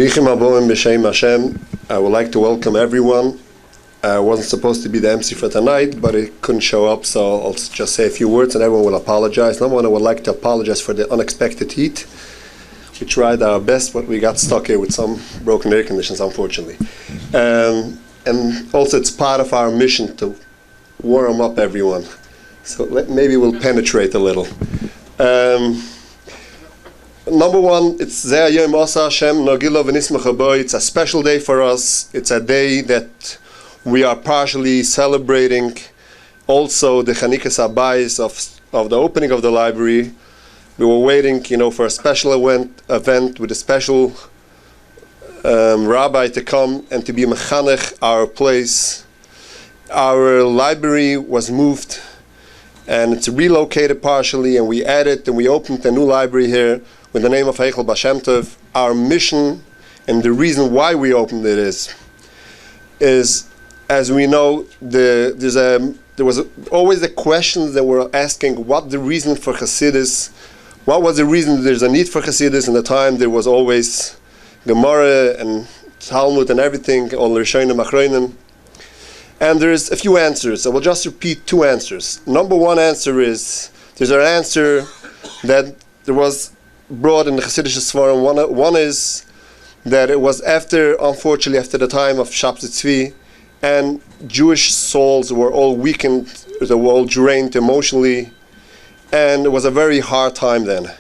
B'Shem Hashem. I would like to welcome everyone. I wasn't supposed to be the MC for tonight, but it couldn't show up, so I'll just say a few words and everyone will apologize. Number one, I would like to apologize for the unexpected heat. We tried our best, but we got stuck here with some broken air conditions, unfortunately. And also, it's part of our mission to warm up everyone. So maybe we'll penetrate a little. Number one, it's Shem. It's a special day for us. It's a day that we are partially celebrating also the Chanikas Abayis of the opening of the library. We were waiting, for a special event with a special Rabbi to come and to be mechanech our place. Our library was moved and it's relocated partially, and we added and we opened a new library here with the name of Heichel Baal Shem Tov. Our mission and the reason why we opened it is as we know, there was always the questions that were asking what the reason for Hasidus. What was the reason there's a need for Hasidus? In the time there was always Gemara and Talmud and everything, all Rishonim Achronim. And there's a few answers. I will just repeat two answers. Number one answer is, there's an answer that there was brought in the Hasidic Sfarim. One is that it was unfortunately after the time of Shabbat Tzvi, and Jewish souls were all weakened, they were all drained emotionally, and it was a very hard time then.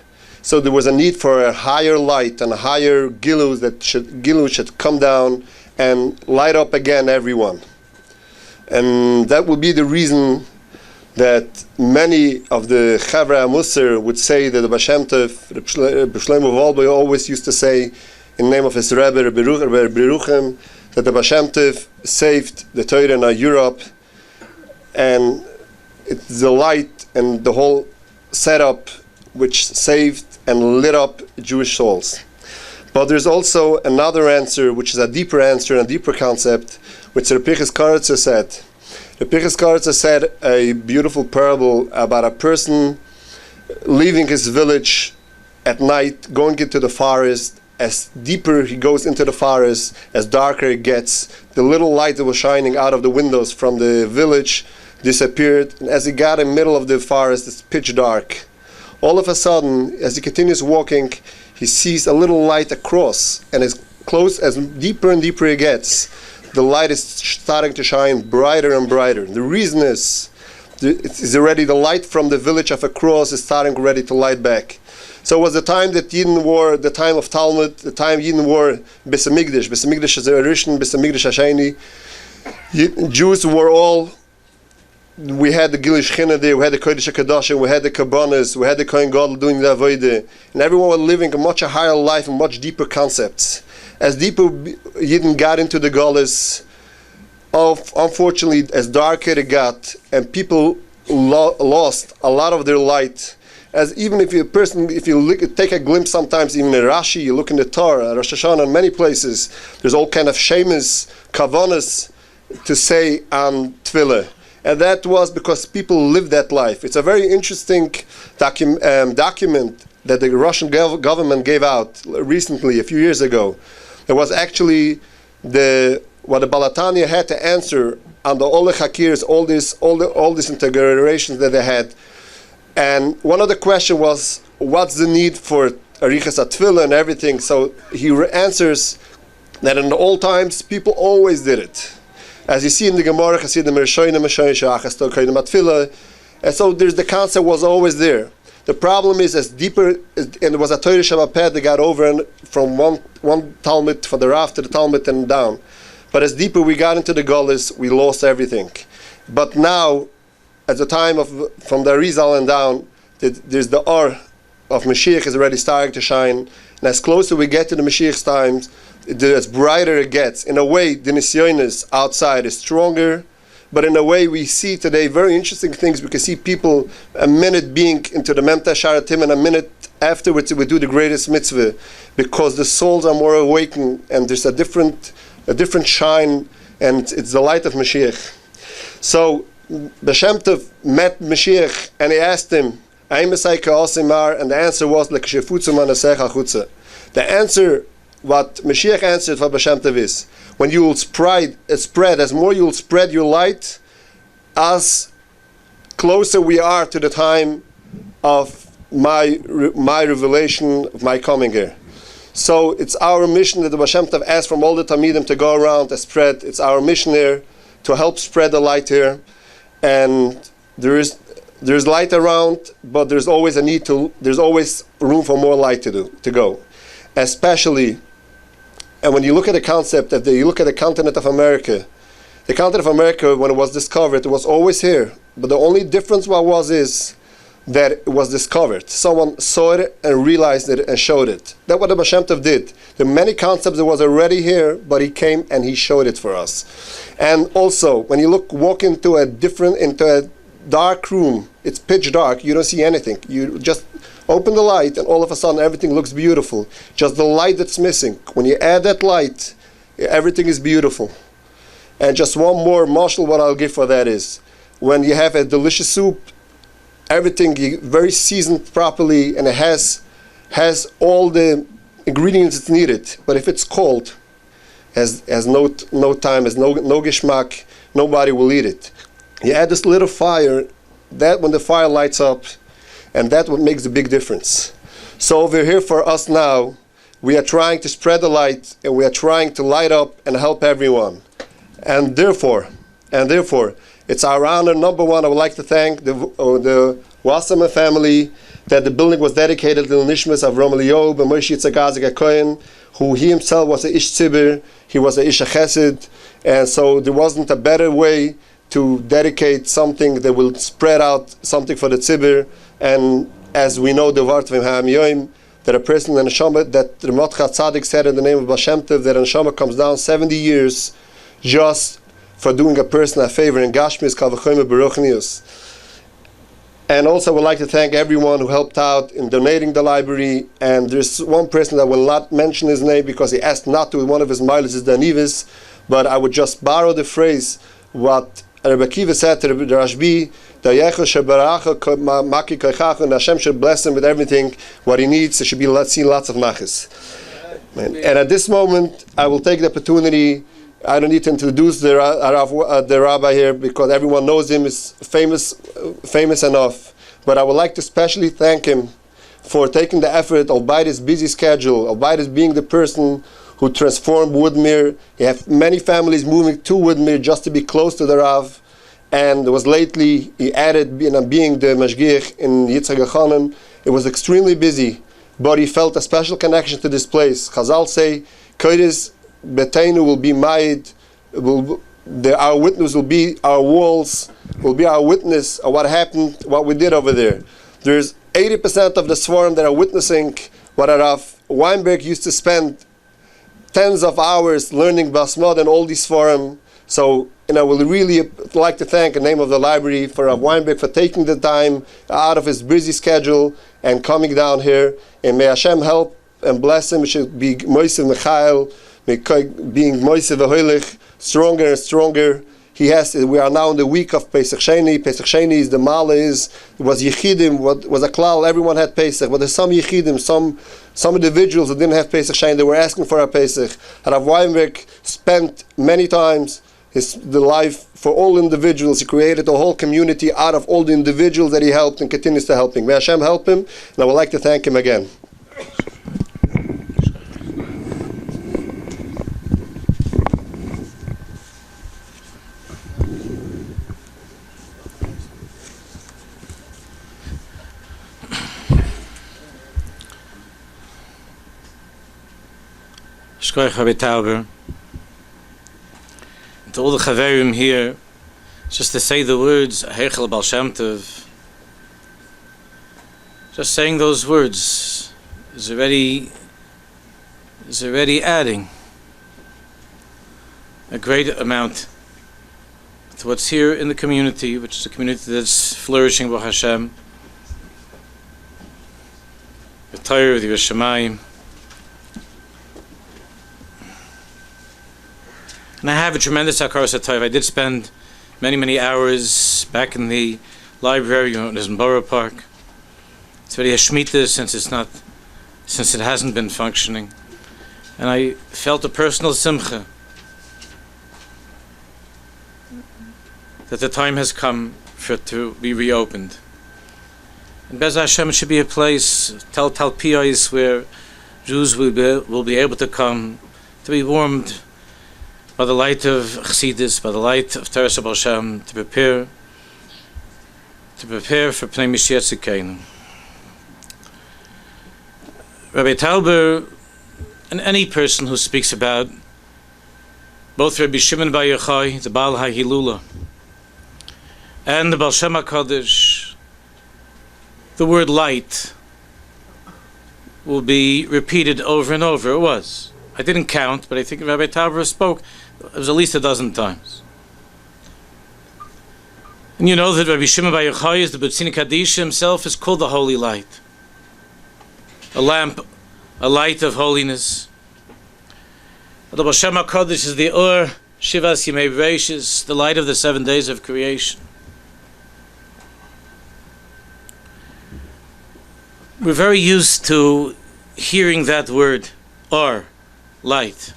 So there was a need for a higher light and a higher Gilui should come down and light up again everyone. And that would be the reason that many of the Chavra Musar would say that the Baal Shem Tov, Reb Shlomo Wainberger always used to say in the name of his Rebbe, Rabbi Beruchem, that the Baal Shem Tov saved the Torah in Europe, and it's the light and the whole setup which saved and lit up Jewish souls. But there's also another answer, which is a deeper answer and a deeper concept, which Rabbi Karitza said. Rabbi Karitza said a beautiful parable about a person leaving his village at night, going into the forest. As deeper he goes into the forest, as darker it gets, the little light that was shining out of the windows from the village disappeared. And as he got in the middle of the forest, it's pitch dark. All of a sudden, as he continues walking, he sees a little light across, and as deeper and deeper it gets, the light is starting to shine brighter and brighter. The reason is, it's already the light from the village of across is starting already to light back. So it was the time that Yidden wore, the time of Talmud, the time Yidden wore Beis Hamikdash. Beis Hamikdash is a Rishon, Beis Hamikdash Hasheni. Jews were all, we had the Gilui Shechina there, we had the Kodesh HaKadoshim, we had the Kabbanas, we had the Kohen Gadol doing the Avodah, and everyone was living a much higher life and much deeper concepts. As deeper Yidden got into the Galus, unfortunately, as darker it got, and people lost a lot of their light. As even if you take a glimpse sometimes, even in Rashi, you look in the Torah, Rosh Hashanah, in many places, there's all kind of shemis, kavanas to say on Tefillah. And that was because people lived that life. It's a very interesting document that the Russian government gave out recently, a few years ago. It was actually what the Balatania had to answer on the Ole Hakirs, all these integrations that they had. And one of the questions was, what's the need for Arichas HaTefillah and everything? So he answers that in the old times, people always did it. As you see in the Gemara, Chasidim Rishonim, Atfillah, and so the concept was always there. The problem is, as deeper, and there was a Torah Shabbat that got over from one Talmud for the Rav to the Talmud and down. But as deeper we got into the Golis, we lost everything. But now, at the time from the Arizal and down, there's the Or of Mashiach is already starting to shine. And as closer we get to the Mashiach's times, as brighter it gets. In a way, the Nisyonis outside is stronger, but in a way we see today very interesting things. We can see people a minute being into the Memta Sharatim, and a minute afterwards we do the greatest mitzvah, because the souls are more awakened, and there's a different shine, and it's the light of Mashiach. So Baal Shem Tov met Mashiach and he asked him, and the answer was, the answer what Mashiach answered for Baal Shem Tov is, when you will spread, as more you will spread your light, as closer we are to the time of my revelation, of my coming here. So it's our mission that the Baal Shem Tov asked from all the Talmidim to go around and spread. It's our mission here to help spread the light here. And there's light around, but there's always room for more light to go. Especially, and when you look at the concept, you look at the continent of America, the continent of America, when it was discovered, it was always here. But the only difference is that it was discovered. Someone saw it and realized it and showed it. That's what the Baal Shem Tov did. There are many concepts that was already here, but he came and he showed it for us. And also, when you walk into a dark room, it's pitch dark, you don't see anything. You just open the light and all of a sudden everything looks beautiful. Just the light that's missing. When you add that light, everything is beautiful. And just one more marshal, what I'll give for that is, when you have a delicious soup, everything very seasoned properly, and it has all the ingredients it's needed. But if it's cold, has no time, has no geschmack, nobody will eat it. You add this little fire, that when the fire lights up, and that's what makes the big difference. So over here for us now, we are trying to spread the light, and we are trying to light up and help everyone. And therefore, it's our honor, number one, I would like to thank the Wasserman family, that the building was dedicated to the Nishmas of Ram Eliyahu and Moshe Tzagazik Kohen, who he himself was a Ish Tzibur, he was a Ish Chesed, and so there wasn't a better way to dedicate something that will spread out something for the Tzibur. And as we know, the Vart V'im Ha'am Yoim, that a person in a Neshama, that the Motcha Tzaddik said in the name of Baal Shem Tov, that a Neshama comes down 70 years just for doing a person a favor in Gashmis, Kal V'chomer Beruchnius. And also I would like to thank everyone who helped out in donating the library. And there's one person that will not mention his name because he asked not to. One of his miles is Danivis. But I would just borrow the phrase what Rabbi Kiva said to the Rashbi, and Hashem should bless him with everything what he needs. There should be seen lots of nachas. And at this moment, I will take the opportunity. I don't need to introduce the Rabbi here because everyone knows him, is famous enough. But I would like to especially thank him for taking the effort, albeit his busy schedule, albeit his being the person who transformed Woodmere. You have many families moving to Woodmere just to be close to the Rav. And there was lately, he added being the Mashgiach in Yitzhak Yochanan. It was extremely busy, but he felt a special connection to this place. Chazal say, Kodesh Beteinu will be made, our witness will be our walls, will be our witness of what happened, what we did over there. There's 80% of the Svarim that are witnessing what Rav Wainberger used to spend tens of hours learning Basmad and all these Svarim. So, I would really like to thank the name of the library for Rav Wainberger for taking the time out of his busy schedule and coming down here. And may Hashem help and bless him. It should be Moshe Michael, being Moshe V'holich, stronger and stronger. We are now in the week of Pesach Sheni. Pesach Sheni is the Mala was Yechidim, was a klal. Everyone had Pesach, but there's some Yechidim, some individuals that didn't have Pesach Sheni. They were asking for a Pesach. And Rav Wainberger spent many times the life for all individuals. He created a whole community out of all the individuals that he helped and continues to help him. May Hashem help him, and I would like to thank him again. Shkoyach Rabbi Tauber, and to all the Chaverim here, just to say the words Heichel Baal Shem Tov, just saying those words is already adding a great amount to what's here in the community, which is a community that's flourishing, Baruch Hashem, the Torah, the Yerushalayim. And I have a tremendous hakaras hatov. I did spend many hours back in the library in Borough Park. It's very a shmita since it hasn't been functioning. And I felt a personal simcha that the time has come for it to be reopened. And Bez Hashem, it should be a place, talpiyos, where Jews will be able to come to be warmed by the light of Chassidus, by the light of Torah Baal Shem, to prepare for Pnei Mashiach Tzidkeinu. Rabbi Talber, and any person who speaks about both Rabbi Shimon Bar Yochai, the Baal HaHilula, and the Baal Shem HaKadosh, the word light will be repeated over and over. It was. I didn't count, but I think Rabbi Talber spoke. It was at least a dozen times. And you know that Rabbi Shimon Bar Yochai, is the B'tzini Kaddish himself, is called the Holy Light. A lamp, a light of holiness. The Baal Shem HaKadosh is the Or Shivas Yemei Bereishis, the light of the 7 days of creation. We're very used to hearing that word, Or, light.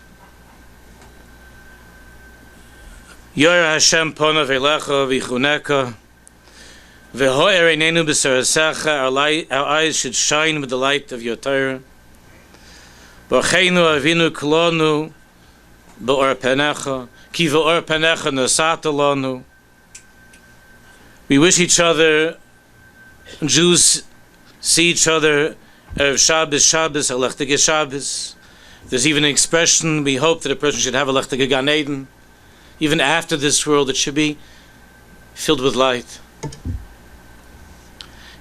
Yor Hashem ponav elecha v'chuneka v'ho'er einenu b'sarasecha. Our eyes should shine with the light of your Torah. B'orcheinu avinu kolonu b'or panecha ki v'or panecha nasata lanu. We wish each other, Jews see each other, Shabbos, Alechtige Shabbos. There's even an expression, we hope that a person should have Alechtige Gan Eden. Even after this world, it should be filled with light.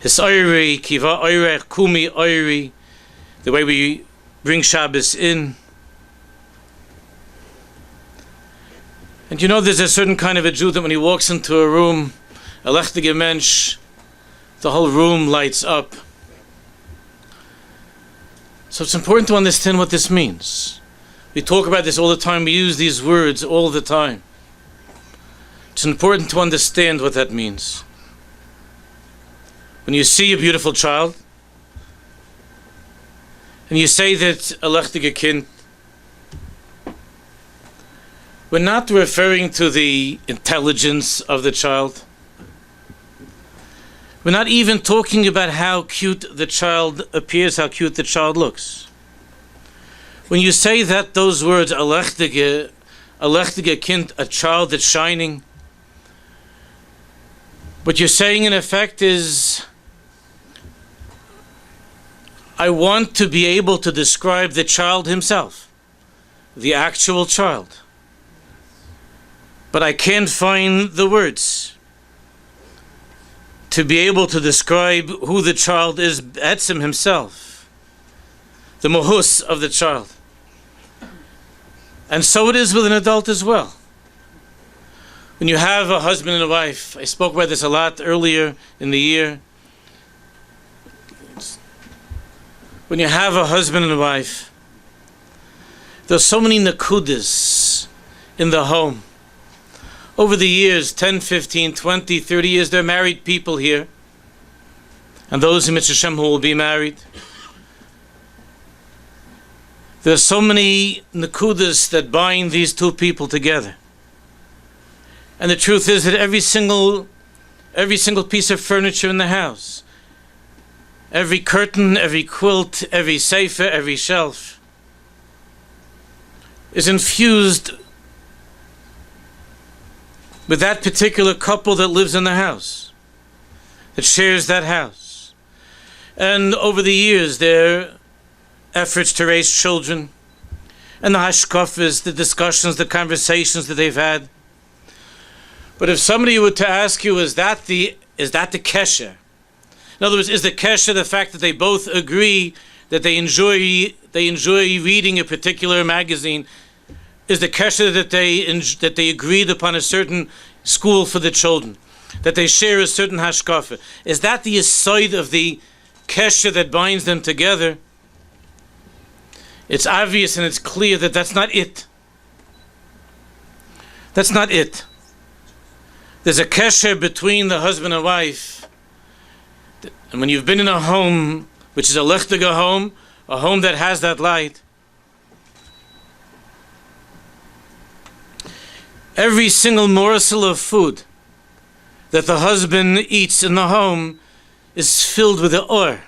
His oiri, kiva oirech, kumi oiri, the way we bring Shabbos in. And you know, there's a certain kind of a Jew that when he walks into a room, Alechtige Mensch, the whole room lights up. So it's important to understand what this means. We talk about this all the time. We use these words all the time. It's important to understand what that means. When you see a beautiful child, and you say that Alechtige Kind, we're not referring to the intelligence of the child. We're not even talking about how cute the child appears, how cute the child looks. When you say that, those words, Alechtige Kind, a child that's shining, what you're saying in effect is, I want to be able to describe the child himself, the actual child, but I can't find the words to be able to describe who the child is, Etzim himself, the mohus of the child. And so it is with an adult as well. When you have a husband and a wife, I spoke about this a lot earlier in the year. When you have a husband and a wife, there's so many nakudas in the home. Over the years, 10, 15, 20, 30 years, there are married people here. And those in Mitzvah Shem who will be married. There are so many nakudas that bind these two people together. And the truth is that every single piece of furniture in the house, every curtain, every quilt, every sefer, every shelf, is infused with that particular couple that lives in the house, that shares that house. And over the years, their efforts to raise children, and the hashkafas, the discussions, the conversations that they've had. But if somebody were to ask you, is that the kesher? In other words, is the kesher the fact that they both agree that they enjoy reading a particular magazine? Is the kesher that they agreed upon a certain school for the children, that they share a certain hashkafa? Is that the aside of the kesher that binds them together? It's obvious and it's clear that that's not it. That's not it. There's a kesher between the husband and wife. And when you've been in a home, which is a lechtige home, a home that has that light, Every single morsel of food that the husband eats in the home is filled with the or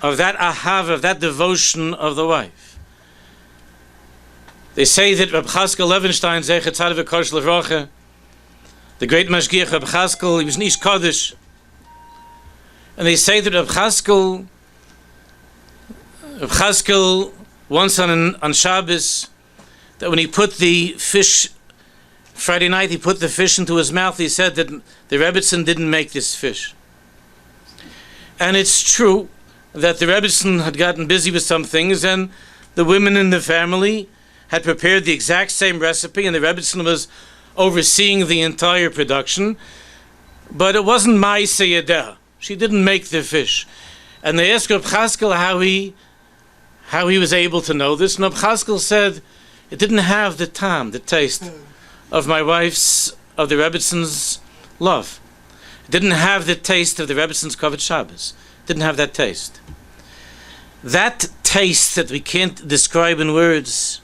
of that ahav, of that devotion of the wife. They say that Reb Chaskel Levenstein, Zecher Tzaddik V'Kodesh L'Vrocha, the great Mashgiach Reb Chaskel, he was an Ish Kodesh, and they say that Reb Chaskel once on Shabbos, that when he put the fish, Friday night, he put the fish into his mouth, he said that the Rebbetzin didn't make this fish. And it's true that the Rebbetzin had gotten busy with some things, and the women in the family had prepared the exact same recipe, and the Rebbetzin was overseeing the entire production, but it wasn't Ma'aseh Yedeh. She didn't make the fish. And they asked Reb Chaskel how he was able to know this, and Reb Chaskel said, it didn't have the time, the taste of my wife's, of the Rebbetzins' love. It didn't have the taste of the Rebbetzins' Kavod Shabbos. It didn't have that taste. That taste that we can't describe in words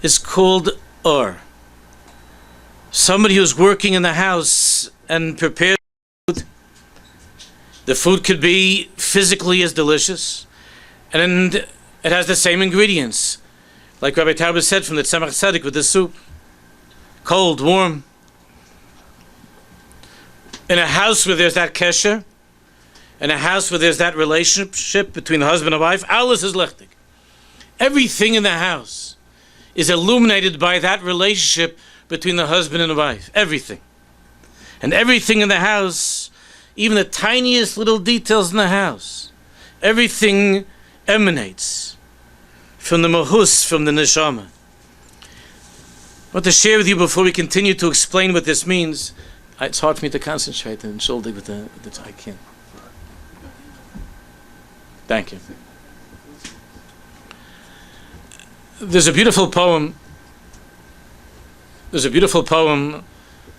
is called or. Somebody who's working in the house and prepares food. The food could be physically as delicious, and it has the same ingredients. Like Rabbi Tauber said, from the Tzemach Tzedek with the soup. Cold, warm. In a house where there's that kesher, in a house where there's that relationship between the husband and wife, alles is lechtig. Everything in the house is illuminated by that relationship between the husband and the wife. Everything. And everything in the house, even the tiniest little details in the house, everything emanates from the mahus, from the neshama. I want to share with you before we continue to explain what this means. It's hard for me to concentrate and shoulder with the I can't. Thank you. There's a beautiful poem. There's a beautiful poem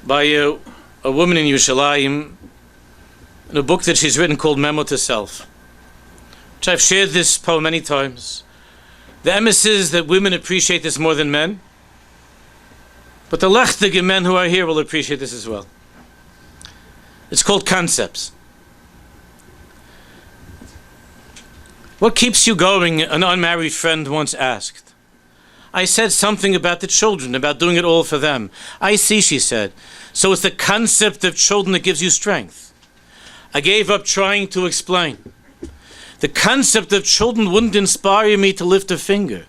by a woman in Yerushalayim, in a book that she's written called Memo to Self, which I've shared this poem many times. The emes is that women appreciate this more than men, but the lechtige men who are here will appreciate this as well. It's called Concepts. What keeps you going? An unmarried friend once asked. I said something about the children, about doing it all for them. I see, she said. So it's the concept of children that gives you strength. I gave up trying to explain. The concept of children wouldn't inspire me to lift a finger.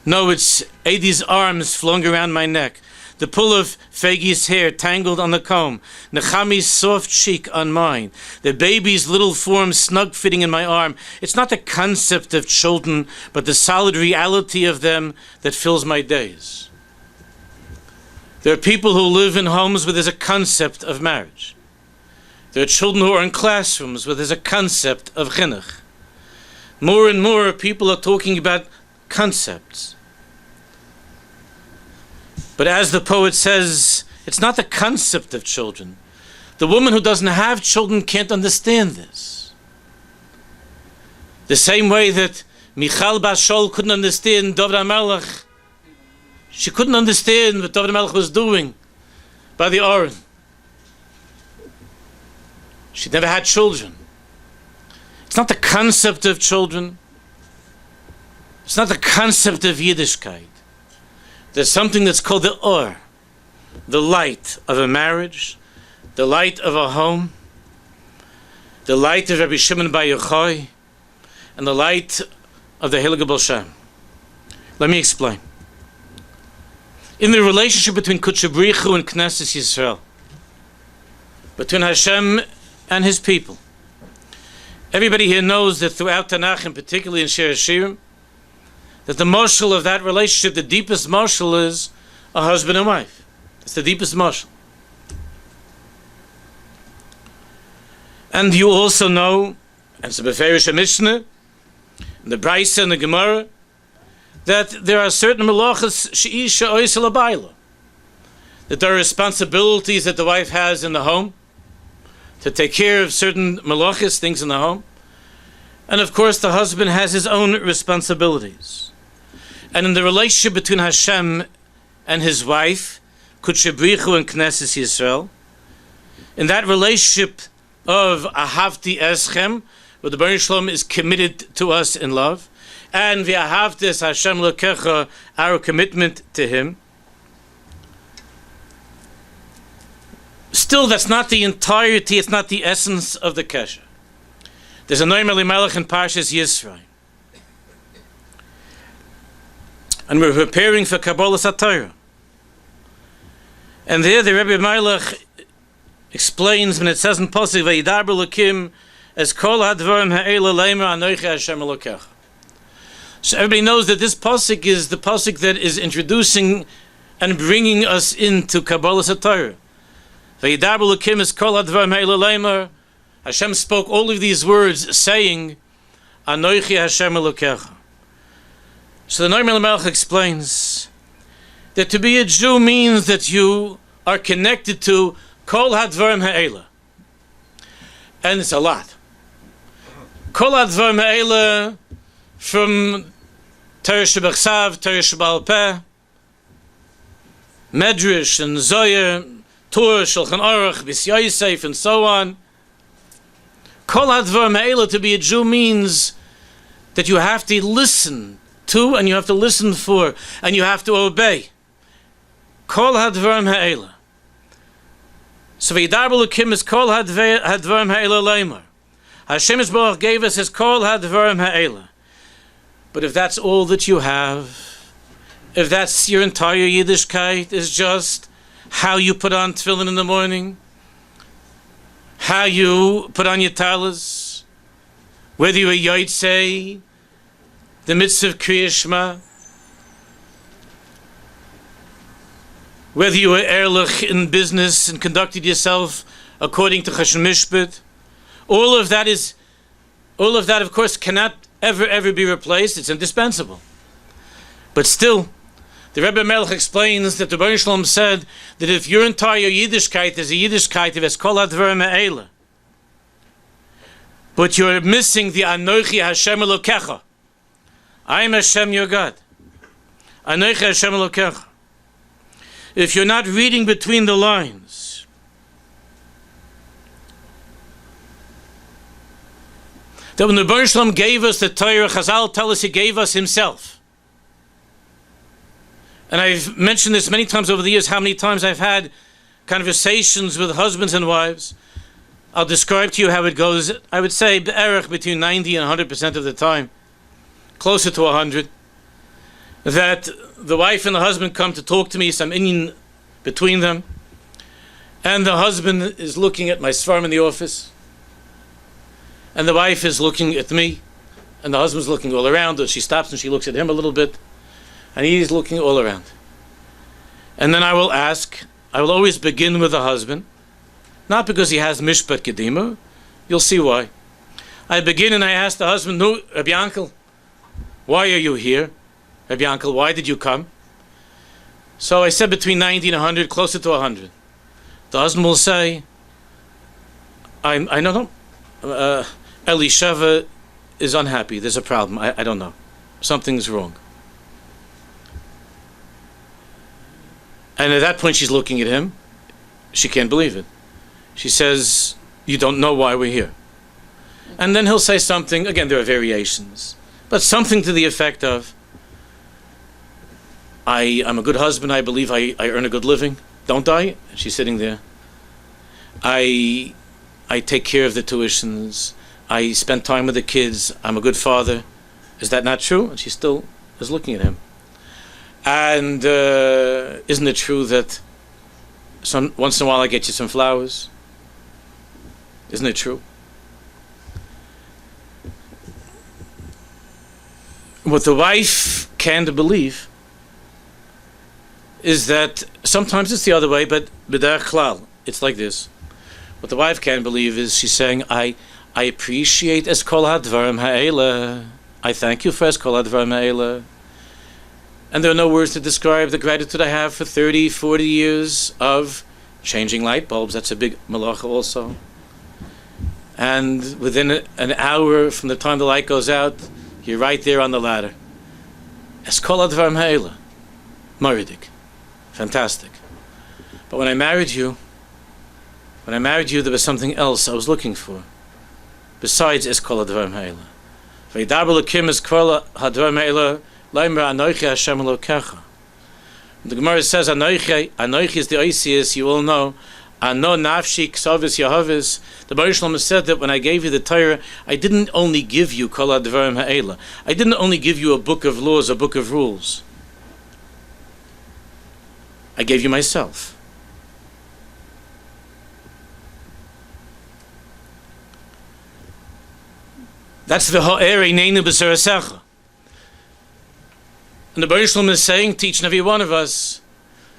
No, it's Edi's arms flung around my neck, the pull of Fegi's hair tangled on the comb, Nechami's soft cheek on mine, the baby's little form snug fitting in my arm. It's not the concept of children, but the solid reality of them that fills my days. There are people who live in homes where there's a concept of marriage. There are children who are in classrooms where there's a concept of chinuch. More and more people are talking about concepts. But as the poet says, it's not the concept of children. The woman who doesn't have children can't understand this. The same way that Michal Bashol couldn't understand David HaMelech. She couldn't understand what David HaMelech was doing by the Aron. She'd never had children. It's not the concept of children. It's not the concept of Yiddishkeit. There's something that's called the Or, the light of a marriage, the light of a home, the light of Rabbi Shimon Bar Yochai, and the light of the Heilige Baal Shem. Let me explain. In the relationship between Kudsha B'richu and Knesset Yisrael, between Hashem and His people, everybody here knows that throughout Tanakh, and particularly in Shir Hashirim, that the marshal of that relationship, the deepest marshal, is a husband and wife. It's the deepest marshal. And you also know, and it's a Beferish Mishnah, in the Braisa and the Gemara, that there are certain melachos she'isha oisel abayla, that there are responsibilities that the wife has in the home to take care of certain melachos, things in the home, and of course the husband has his own responsibilities. And in the relationship between Hashem and his wife, Kutshebrichu and Knesset Yisrael, in that relationship of Ahavti Eschem, where the Baruch Shalom is committed to us in love, and V'ahavtis Hashem Lokecha, our commitment to Him. Still, that's not the entirety, it's not the essence of the Kesher. There's a Noam Elimelech in Parshas Yisrael. And we're preparing for Kabbalah Satira. And there the Rebbe Melech explains when it says in Pasuk, Vayidaber Lokim as Kol Hadvarim Ha'ela Leimer Anochi Hashem Elokecha. So everybody knows that this Pasuk is the Pasuk that is introducing and bringing us into Kabbalah Satira. Vayidaber Lokim as Kol Hadvarim Ha'ela Leimer. Hashem spoke all of these words saying, Anochi Hashem Elokecha. So the Noam Elimelech explains that to be a Jew means that you are connected to Kol Hadvarim Ha'ela. And it's a lot. Kol Hadvarim Ha'ela, from Torah Shebachsav, Torah Sheba'al Peh, Medrash and Zohar, Torah, Shulchan Aruch, Bis Yosef, and so on. Kol Hadvarim Ha'ela, to be a Jew means that you have to listen to, and you have to listen for, and you have to obey. Kol Hadvarim Ha'ela. So V'yidaber Lokim is Kol Hadvarim Ha'ela Leimer. Hashem Yisborach gave us His Kol Hadvarim Ha'ela. But if that's all that you have, if that's your entire Yiddishkeit, is just how you put on tefillin in the morning, how you put on your talis, whether you're a Yotzei, the mitzvah of Kriyas Shema, whether you were ehrlich in business and conducted yourself according to Chashem Mishpat, all of that, of course, cannot ever be replaced. It's indispensable. But still, the Rebbe Melech explains that the Baruch Shalom said that if your entire Yiddishkeit is a Yiddishkeit of Eskol Hadvarim Ha'ela, but you're missing the Anochi Hashem Elokecha, I am Hashem your God, Anochi Hashem Elokecha. If you're not reading between the lines, that when the Baruch Shalom gave us the Torah, Chazal tell us He gave us Himself. And I've mentioned this many times over the years, how many times I've had conversations with husbands and wives. I'll describe to you how it goes. I would say be'erech between 90 and 100% of the time, closer to 100, that the wife and the husband come to talk to me, some inyan between them, and the husband is looking at my svarim in the office, and the wife is looking at me, and the husband's looking all around, and she stops and she looks at him a little bit, and he's looking all around. And then I will always begin with the husband, not because he has mishpat kedima, you'll see why. I begin and I ask the husband, no, Rabbi Yankel, why are you here? Rabbi Yankel, why did you come? So I said between 90 and 100, closer to 100. The husband will say, I don't know. Elisheva is unhappy. There's a problem. I don't know. Something's wrong. And at that point she's looking at him. She can't believe it. She says, you don't know why we're here. And then he'll say something, again there are variations, but something to the effect of, I'm a good husband, I believe I earn a good living, don't I? And she's sitting there. I take care of the tuitions, I spend time with the kids, I'm a good father. Is that not true? And she still is looking at him. And isn't it true that once in a while I get you some flowers? Isn't it true? What the wife can't believe is that sometimes it's the other way, but b'derech klal, it's like this. What the wife can't believe is she's saying, I appreciate Eskol Hadvarim Ha'ela. I thank you for Eskol Hadvarim Ha'ela. And there are no words to describe the gratitude I have for 30, 40 years of changing light bulbs. That's a big malacha also. And within an hour from the time the light goes out, you're right there on the ladder. Eskol Hadvarim Ha'ela. Maridik. Fantastic. But when I married you, there was something else I was looking for. Besides es kol hadvarim ha'ela. V'yidaber Elokim es kol hadvarim ha'ela, leimer anochi Hashem Elokecha. The Gemara says, Anochi is the Oisius, you all know. Ano nafshi ksavis yahavis. The Baruch Shalom said that when I gave you the Torah, I didn't only give you kol hadvarim ha'ela. I didn't only give you a book of laws, a book of rules. I gave you myself. That's the ha'erei neinu b'sarasecha. And the Baruch Shalom is saying to each and every one of us,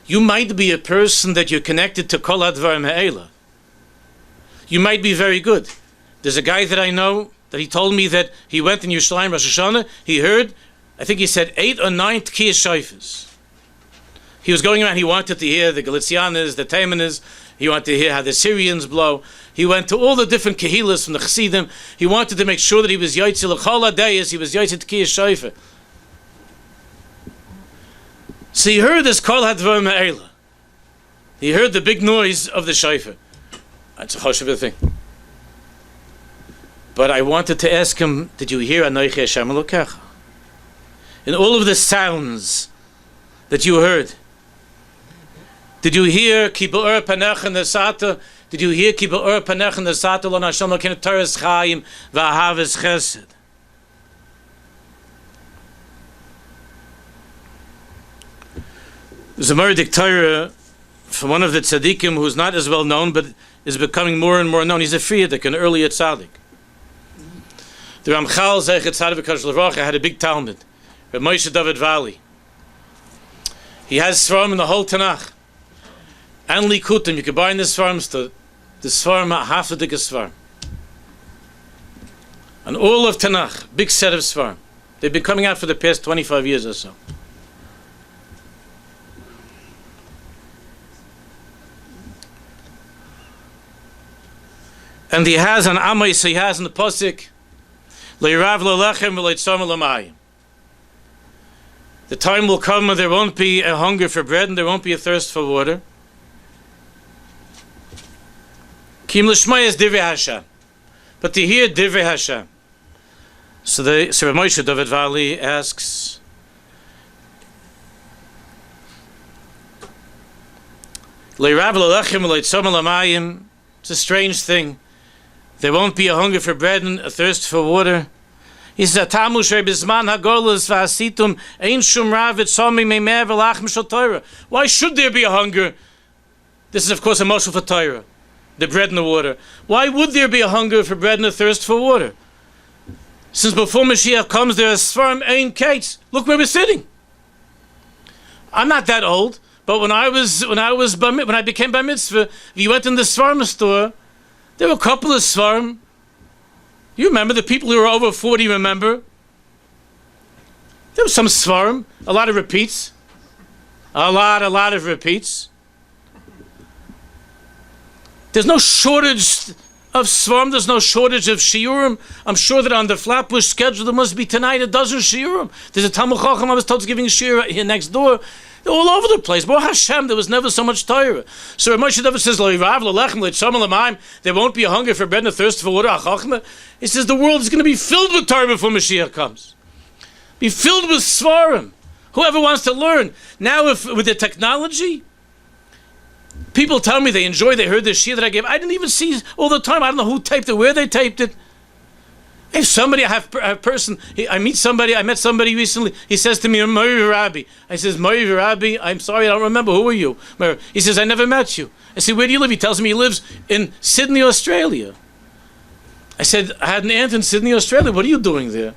you might be a person that you're connected to kol hadvarim ha'ela. You might be very good. There's a guy that I know that he told me that he went in Yerushalayim Rosh Hashanah, he heard, I think he said 8 or 9 tkiyas shofars. He was going around, he wanted to hear the Galicianas, the Taimanas, he wanted to hear how the Syrians blow. He went to all the different kehilas from the Chassidim. He wanted to make sure that he was Yaitzi l'chol hadayis, he was Yaitzi tkiyas shofar. So he heard this kol hadvarim ha'ela. He heard the big noise of the shofar. That's a choshev thing. But I wanted to ask him, did you hear Anochi Hashem Elokecha? In all of the sounds that you heard, did you hear Ki ba'or panecha nesata? Did you hear Ki ba'or panecha nesata lo Hashem Elokeinu Torah chaim v'ahavas chesed? There's a Murdik Torah from one of the tzaddikim who's not as well known, but is becoming more and more known. He's a Frierdik, an earlier tzaddik. The Ramchal Zeichet Tzaddik V'Kadosh L'Vracha had a big Talmud, Rabbi Moshe David Valley. He has Svarim in the whole Tanakh. And Likutim, you can buy in the Svarim, the Svarim, half the biggest Svarim. And all of Tanakh, big set of Svarim. They've been coming out for the past 25 years or so. And he has an Amay, so he has in the Pasuk, Le'irav le'lechem v'leitzom l'mayim. The time will come when there won't be a hunger for bread and there won't be a thirst for water. Kim l'shmai is divrei Hashem. But to hear divrei Hashem. So Rabbi Moshe David Valley asks, Le'irav le'lechem v'leitzom l'mayim. It's a strange thing. There won't be a hunger for bread and a thirst for water. He says, Why should there be a hunger? This is, of course, a mashal for Torah, the bread and the water. Why would there be a hunger for bread and a thirst for water? Since before Mashiach comes, there are Sfarim Ein Kates. Look where we're sitting. I'm not that old, but when I became Bar Mitzvah, if you went in the Sfarim store, there were a couple of Sfarim. You remember, the people who were over 40 remember. There was some Sfarim, a lot of repeats. A lot of repeats. There's no shortage of Sfarim, there's no shortage of Shiurim. I'm sure that on the Flatbush schedule there must be tonight a dozen Shiurim. There's a Talmud Chacham I was told to giving a Shiur here next door. They're all over the place. Baruch Hashem, there was never so much Torah. So Rabbi Moshe David says, there won't be a hunger for bread and a thirst for water. He says the world is going to be filled with Torah before Mashiach comes. Be filled with Svarim. Whoever wants to learn. Now, with the technology, people tell me they heard the shiur that I gave. I didn't even see all the time. I don't know who taped it, where they taped it. If somebody, I met somebody recently, he says to me, Rabbi. I says, Rabbi, I'm sorry, I don't remember, who are you? He says, I never met you. I said, where do you live? He tells me he lives in Sydney, Australia. I said, I had an aunt in Sydney, Australia, what are you doing there?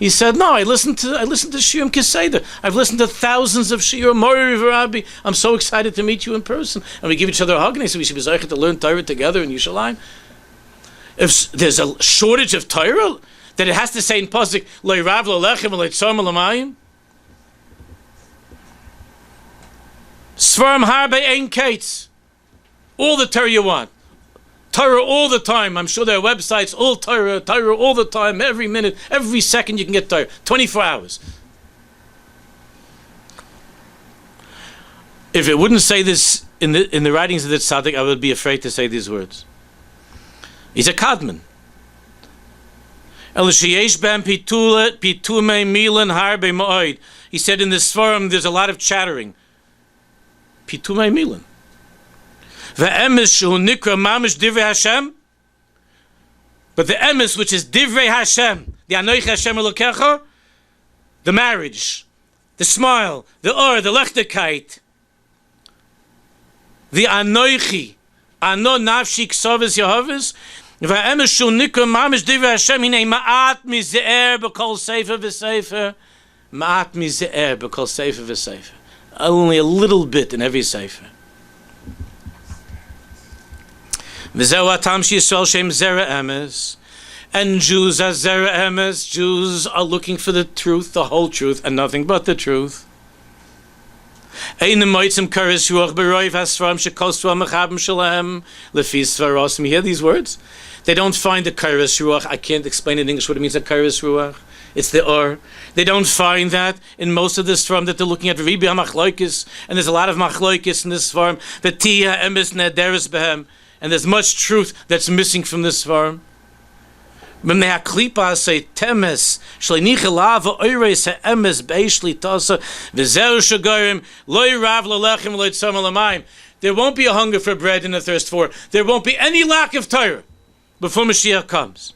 He said, no, I listened to Shiurim Keseder. I've listened to thousands of Shiurim, Rabbi. I'm so excited to meet you in person. And we give each other a hug, and I said, we should be zeicher to learn Torah together in Yerushalayim. If there's a shortage of Torah, that it has to say in Pasuk, Le'irav le'lechem v'leitzom l'mayim. Svarim harbe ein kates. All the Torah you want. Torah all the time. I'm sure there are websites, all Torah all the time, every minute, every second you can get Torah. 24 hours. If it wouldn't say this in the writings of the tzaddik, I would be afraid to say these words. He's a kadman. He said in this forum there's a lot of chattering. Pitumei milan. But the emes, which is divrei Hashem, the anoich Hashem elokecha, the marriage, the smile, the or, the lechtigkeit, the anoichi, ano nafshi ksovis Yehovah's, va'emes shul nikra mamish divrei Hashem, hinei ma'at mize'er b'kol sefer v'sefer, ma'at mize'er b'kol sefer v'sefer. Only a little bit in every sefer. V'zeu atam she'Yisrael shem zera emes. And Jews are zera emes. Jews are looking for the truth, the whole truth, and nothing but the truth. You hear these words? They don't find the kairos ruach. I can't explain in English what it means, a kairos ruach. It's the or. They don't find that in most of this farm that they're looking at Ribi HaMachloikis, and there's a lot of Machloikis in this farm. V'tiya emes nederes behem. And there's much truth that's missing from this farm. When they have klipa say temes shleiniche lava oires emes beishli tasa v'zeu shagorim loy rav lelechem loy tzom alamayim. There won't be a hunger for bread and a thirst for. There won't be any lack of Torah before Mashiach comes.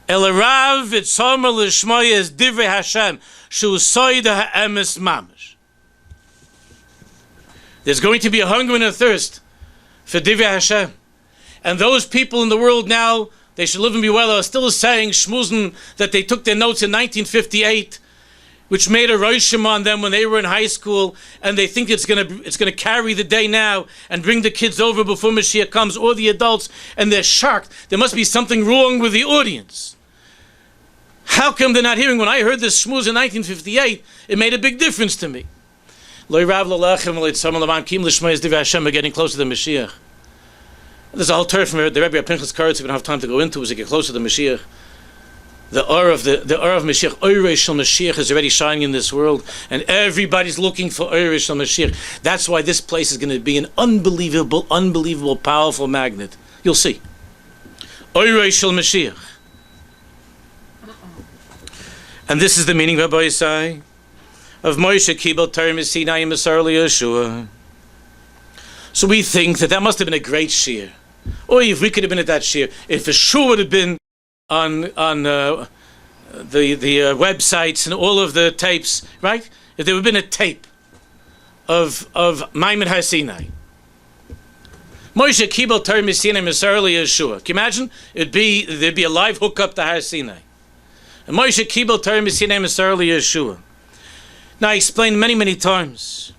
El rav v'tzom l'shmoy es divrei Hashem shu soida ha'emes mamash. There's going to be a hunger and a thirst for divrei Hashem, and those people in the world now, they should live and be well, are still saying shmuzin that they took their notes in 1958, which made a roshim on them when they were in high school, and they think it's going to carry the day now and bring the kids over before Mashiach comes, or the adults, and they're shocked. There must be something wrong with the audience. How come they're not hearing? When I heard this shmuz in 1958, it made a big difference to me. Lo rav lechem leitzam alamayim kim l'shmoy divrei Hashem. We're getting closer to the Mashiach. There's a whole Torah from the Rabbi Pinchas Karetz we don't have time to go into as we get closer to the Mashiach. The aura of Mashiach, Oirei Shel Mashiach, is already shining in this world, and everybody's looking for Oirei Shel Mashiach. That's why this place is going to be an unbelievable, powerful magnet. You'll see. Oirei Shel Mashiach. And this is the meaning, Rabbi Yisai, of Moshe Kibel Torah Sinai Masar Yeshua. So we think that must have been a great shiur. Or if we could have been at that shiur, if it sure would have been on the websites and all of the tapes, right? If there would have been a tape of Maimon Har Sinai. Moshe Kibel Torah Sinai Masar Yeshua. Can you imagine? There'd be a live hookup to Har Sinai. And Moshe Kibel Torah Sinai Masar Yeshua. Now I explained many times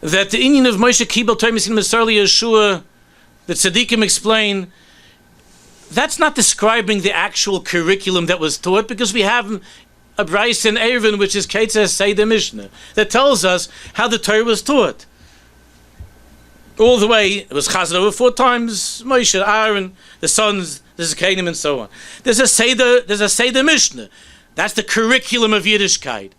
that the inyan of Moshe Kibel Torah Sinai Masar Yeshua, the tzaddikim explain, that's not describing the actual curriculum that was taught, because we have a Bryce in Erevin, which is Ketzah Seder Mishnah, that tells us how the Torah was taught. All the way, it was chazed over 4 times, Moshe, Aaron, the sons, the Zekanim, and so on. There's a Seder Mishnah. That's the curriculum of Yiddishkeit.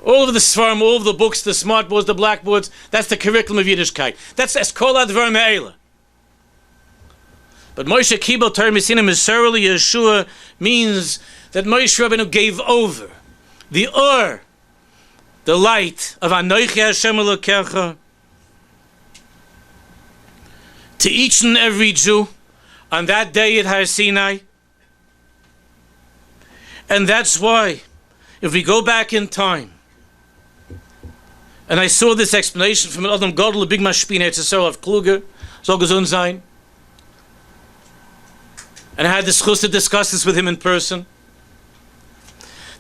All of the Sfarim, all of the books, the smartboards, the blackboards, that's the curriculum of Yiddishkeit. That's Eskol Advar Me'ela. But Moshe Kibel Torah Sinai Masar Yeshua means that Moshe Rabbeinu gave over the or, the light of Anochi Hashem Elokecha, to each and every Jew on that day at Har Sinai. And that's why, if we go back in time, and I saw this explanation from an Adam Gadol, a big mashpin Eretz Yisrael of Kluger, so gesund sein, and I had the schus to discuss this with him in person,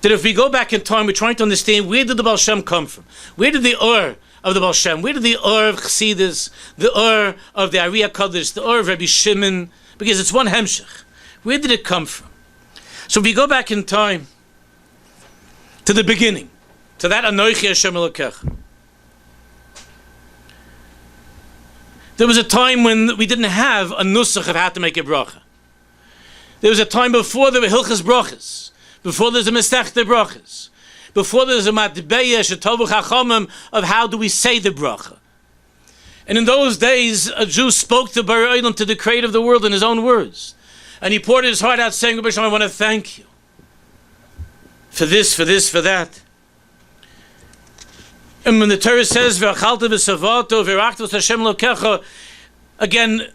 that if we go back in time, we're trying to understand, where did the Baal Shem come from? Where did the or of the Baal Shem, where did the or of Chassidus, the or of the Ari HaKadosh, the or of Rabbi Shimon, because it's one hemshech, where did it come from? So if we go back in time to the beginning, to that Anochi Hashem Elokecha, there was a time when we didn't have a nusach of how to make a bracha. There was a time before there were hilchas brachas, before there's a mestachta brachas, before there's a matbeya shetovu chachamim of how do we say the bracha. And in those days, a Jew spoke to Borei Olam, to the creator of the world, in his own words. And he poured his heart out saying, Rabbi Shem, I want to thank you for this, for that. And when the Torah says, V'achalta v'savato v'irachta v'Hashem lokecha, again,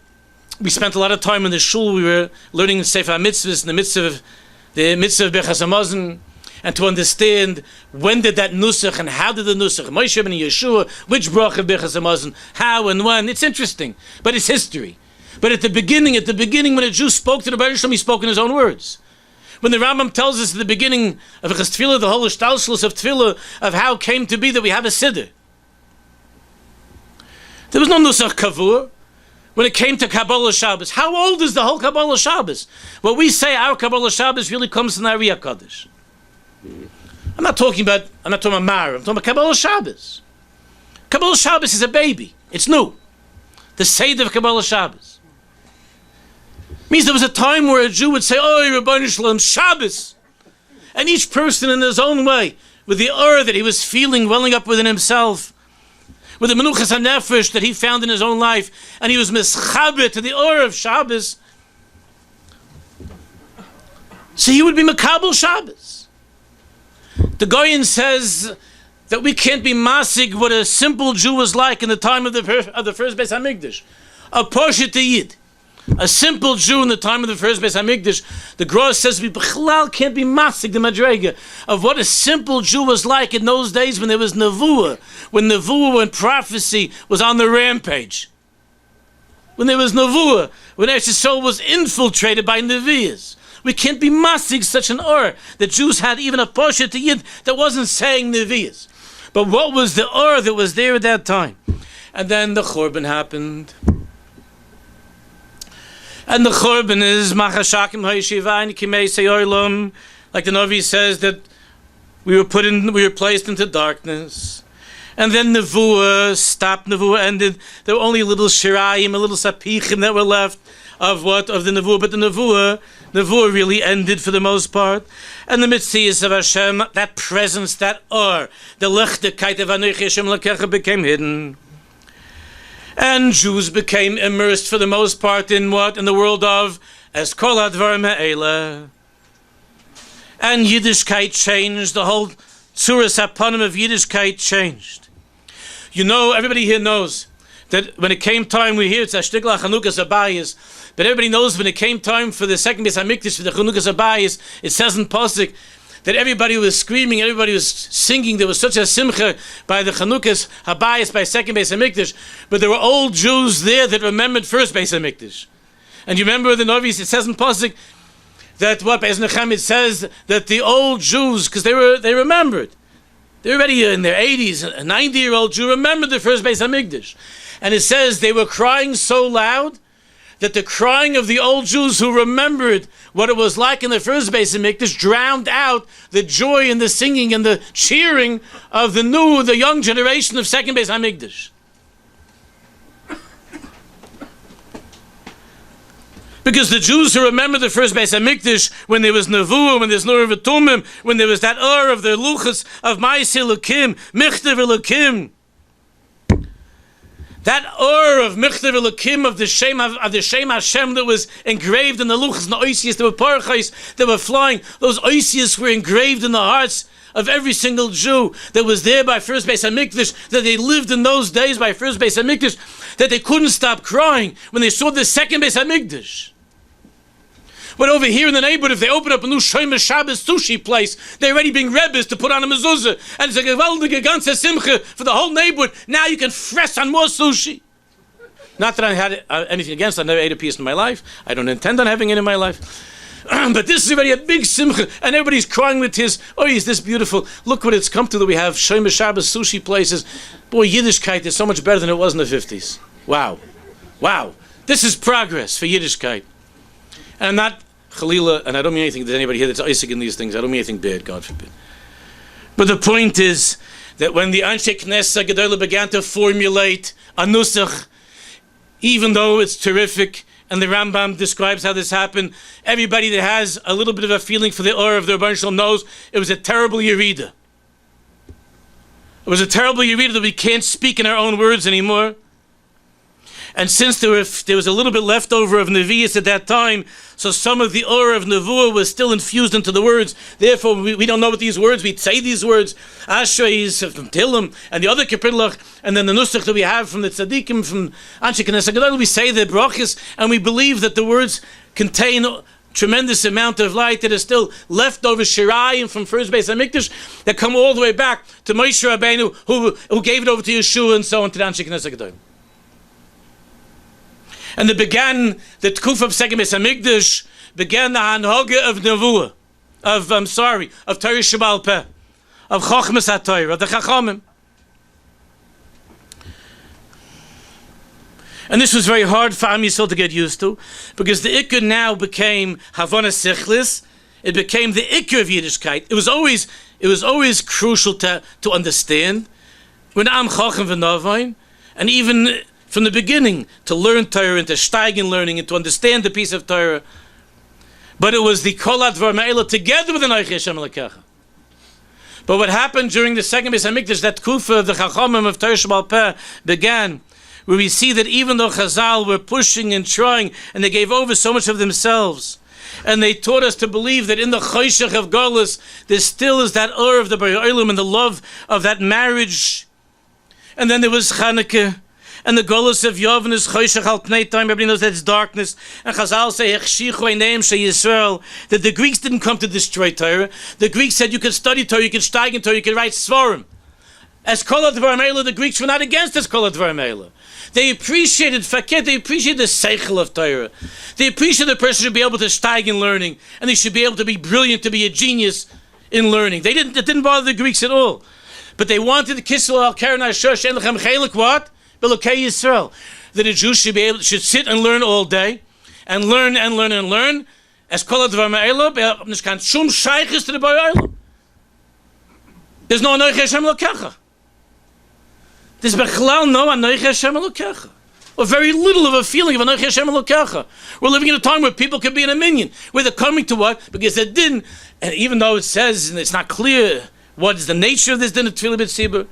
we spent a lot of time in the shul. We were learning Sefer HaMitzvahs, in the mitzvah of Birchas Hamazon, and to understand when did that nusach and how did the nusach, Moshe ben Yeshua, which bracha of Birchas Hamazon, how and when. It's interesting, but it's history. But at the beginning, when a Jew spoke to the Baal, he spoke in his own words. When the Rambam tells us at the beginning of Chas Tefillah, the whole Shtalshlus of Tefillah, of how it came to be that we have a Siddur. There was no nusach kavur. When it came to Kabbalah Shabbos, how old is the whole Kabbalah Shabbos? What we say, our Kabbalah Shabbos really comes from the Ari HaKadosh. I'm not talking about Mar, I'm talking about Kabbalah Shabbos. Kabbalah Shabbos is a baby. It's new. The Seder of Kabbalah Shabbos. Means there was a time where a Jew would say, oh, Rabbi Shalom, Shabbos. And each person in his own way, with the awe that he was feeling welling up within himself, with the menuchas hanefesh that he found in his own life, and he was mischaber to the awe of Shabbos, so he would be makabel Shabbos. The Goyen says that we can't be masig what a simple Jew was like in the time of the first Beis Hamikdash. A poshet yid, a simple Jew in the time of the first Beis Hamikdash. The Gross says we b'chlal can't be masig the madrega of what a simple Jew was like in those days when there was nevuah, when prophecy was on the rampage, when there was nevuah, when Eretz Yisrael was infiltrated by nevias. We can't be masig such an or. The Jews had even a poshet yid that wasn't saying nevias. But what was the or that was there at that time? And then the Churban happened. And the Churban is machashakim ha'yeshivayin kimei se'olam, like the Navi says that we were placed into darkness. And then Nevuah stopped, Nevuah ended. There were only little shirayim, a little sapichim that were left of the Nevuah, but the Nevuah really ended for the most part. And the Mitzias of Hashem, that presence, that or, the Lechtigkeit of Anochi Hashem Lakecha became hidden. And Jews became immersed for the most part in what? In the world of Es Kol HaDvarim Ha'ela. And Yiddishkeit changed, the whole Tzuras HaPanim of Yiddishkeit changed. You know, everybody here knows that when it came time, we hear it's a Shtigla Chanukas Abayis, but everybody knows when it came time for the second Beis HaMikdash, for the Chanukas Abayis, it says in Pasuk that everybody was screaming, everybody was singing. There was such a simcha by the Chanukas Habayis, by second Beis HaMikdash, but there were old Jews there that remembered first Beis HaMikdash. And you remember the Novi's, it says in Pasuk that what Beis Nechem, it says that the old Jews, because they remembered. They were already in their 80s, a 90-year-old Jew remembered the first Beis HaMikdash. And it says they were crying so loud that the crying of the old Jews who remembered what it was like in the first Beis HaMikdash drowned out the joy and the singing and the cheering of the young generation of second Beis HaMikdash. Because the Jews who remember the first Beis HaMikdash, when there was Nevuah, when there's Nur V'Tumim, when there was that Ur of the Luchas of Ma'aseh Elokim, Michtav Elokim, that Ur of Michtav Elokim, of the Shem Hashem that was engraved in the Luchas and the Oisias, there were parachais that were flying. Those Oisias were engraved in the hearts of every single Jew that was there by first Beis HaMikdash, that they lived in those days by first Beis HaMikdash, that they couldn't stop crying when they saw the second Beis HaMikdash. But over here in the neighborhood, if they open up a new Shomer Shabbos sushi place, they're already being rebbes to put on a mezuzah, and it's a gewaldige ganze simcha for the whole neighborhood. Now you can fresh on more sushi. Not that I had anything against it. I never ate a piece in my life. I don't intend on having it in my life. But this is already a big simcha, and everybody's crying with tears. Oh, is this beautiful? Look what it's come to that we have Shomer Shabbos sushi places. Boy, Yiddishkeit is so much better than it was in the 50s. Wow. Wow. This is progress for Yiddishkeit. And I'm not Chalila, and I don't mean anything to anybody here that's Isaac in these things. I don't mean anything bad, God forbid. But the point is that when the Anshe Knesset Gedolah began to formulate a nusach, even though it's terrific, and the Rambam describes how this happened, everybody that has a little bit of a feeling for the aura of the Rebbeinu Shalom knows it was a terrible yerida. It was a terrible Yerida that we can't speak in our own words anymore. And since there was a little bit left over of Nevi'us at that time, so some of the aura of Nevuah was still infused into the words. Therefore, we don't know what these words, we'd say these words, Ashrei from Tillim, and the other Kiprilach, and then the Nusach that we have from the Tzaddikim, from Anshe Knesset Gadol, we say the Brachas, and we believe that the words contain tremendous amount of light that is still left over Shirayim from first base Hamikdash that come all the way back to Moshe Rabbeinu, who gave it over to Yeshua and so on to the Anshe Knesset Gadol. And it began, the Tkuf of Second Beis Hamikdash began the Hanhoga of Nevuah, of Torah Sheba'al Peh, of Chochmas HaTorah, of the Chachamim. And this was very hard for Am Yisrael to get used to, because the Iker now became Havana Sichlis. It became the Iker of Yiddishkeit. It was always crucial to understand. When Am Chacham v'Navain, and even from the beginning, to learn Torah and to steig in learning and to understand the piece of Torah. But it was the Kol HaDvar Me'ela together with the Anochi Hashem Elokecha. But what happened during the second Beis Hamikdash, that Kufa of the Chachamim of Torah Sheba'al Peh began, where we see that even though Chazal were pushing and trying, and they gave over so much of themselves, and they taught us to believe that in the Choshech of Golus, there still is that awe of the Borei Olam and the love of that marriage. And then there was Chanukah, and the Golus of Yavin is Choshech al Pnei Time. Everybody knows that it's darkness. And Chazal say, Hechshichu Eineim Shei Yisrael, that the Greeks didn't come to destroy Torah. The Greeks said you could study Torah, you could steig in Torah, you could write Svarim. As Kol HaDvar Me'ela, the Greeks were not against as Kol HaDvar Me'ela. They appreciated Fakir, they appreciated the Seichel of Torah. They appreciated the person should be able to steig in learning, and they should be able to be brilliant, to be a genius in learning. It didn't bother the Greeks at all. But they wanted the Kisel al Karen Ashosh and Lechem Chelik what? Belokei Yisrael. That a Jew should sit and learn all day, and learn and learn and learn. As Kol HaDvar Me'ela, Nishkan Shum Shaychis to the Borei Olam. There's no Anochi Hashem Elokecha. There's Bechlal no Anochi Hashem Elokecha. Or very little of a feeling of Anochi Hashem Elokecha. We're living in a time where people can be in a minyan, where they're coming to what? Because they didn't, and even though it says, and it's not clear what is the nature of this din of Tefillah B'Tzibur.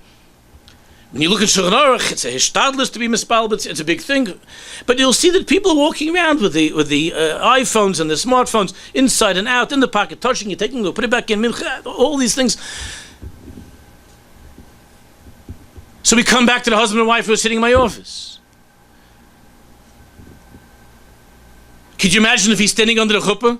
When you look at Shulchan Aruch, it's a hishtadlus to be mispal, but it's a big thing. But you'll see that people are walking around with the iPhones and the smartphones inside and out, in the pocket, touching it, taking it, put it back in, all these things. So we come back to the husband and wife who are sitting in my office. Could you imagine if he's standing under the chuppah,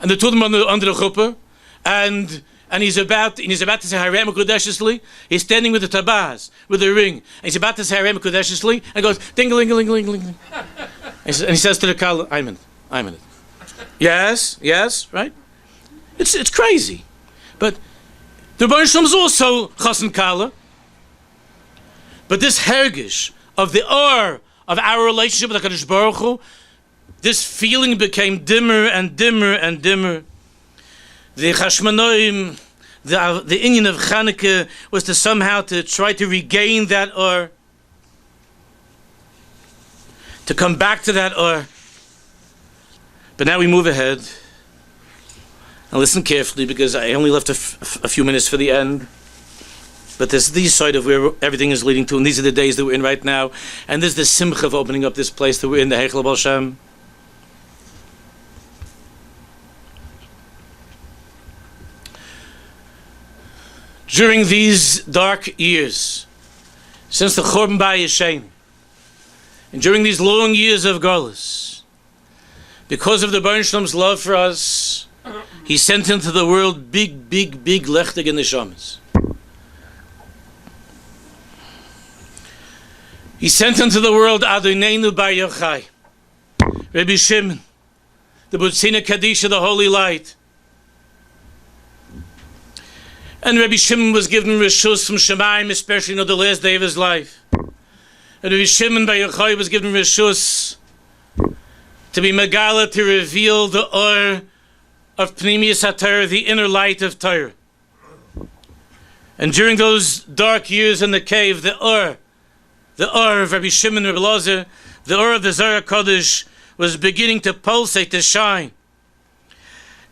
and the two of them under the chuppah, and he's about to say Harem Kodeshesli. He's standing with the tabaz, with the ring, and he's about to say Harem Kodeshesli, and goes ding-a-ling-a-ling-a-ling-a-ling. And he says to the kala, I'm in it. Yes, right? It's crazy. But the Rebbe is also Chassan Kala. But this hergish of the awe of our relationship with HaKadosh Baruch Hu, this feeling became dimmer and dimmer and dimmer. The Chashmonaim, the inyan of Chanukah was to somehow to try to regain that awe, to come back to that awe. But now we move ahead. And listen carefully, because I only left a few minutes for the end. But there's the side of where everything is leading to, and these are the days that we're in right now. And there's the simcha of opening up this place that we're in, the Heichel Baal Shem. During these dark years, since the Churban Bayis Shem, and during these long years of Golus, because of the Baruch Shalom's love for us, he sent into the world big lechtig and neshamas. He sent into the world Adonenu Bar Yochai, Rabbi Shimon, the Butzina Kadisha, the Holy Light. And Rabbi Shimon was given Rishus from Shemayim, especially on the last day of his life. And Rabbi Shimon Bar Yochai was given Rishus to be Megala, to reveal the Or of Pnimius HaTorah, the inner light of Torah. And during those dark years in the cave, the Or of Rabbi Shimon and Rabbi Elazar, the Or of the Zohar Kodesh was beginning to pulsate, to shine.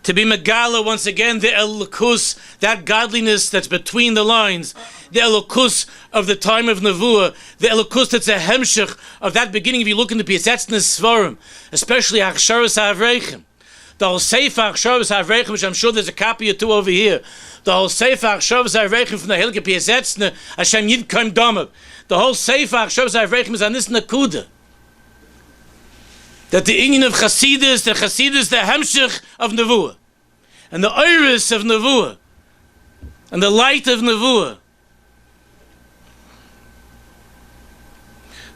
to be Megala once again, the Elokus, that godliness that's between the lines, the Elokus of the time of Nevuah, the Elokus that's a hemshech of that beginning. If you look in the Piasetzner Svarim, especially Achsharas HaAvreichim, the whole Sefer Achsharas HaAvreichim, which I'm sure there's a copy or two over here, the whole Sefer Achsharas HaAvreichim from the Hilke Piasetzner, Hashem Yid Kaim Domav, the whole Sefer Achsharas HaAvreichim is on this Nakuda, that the Inyan of Chasidus, the Hemshech of Nevuah, and the Iris of Nevuah, and the light of Nevuah.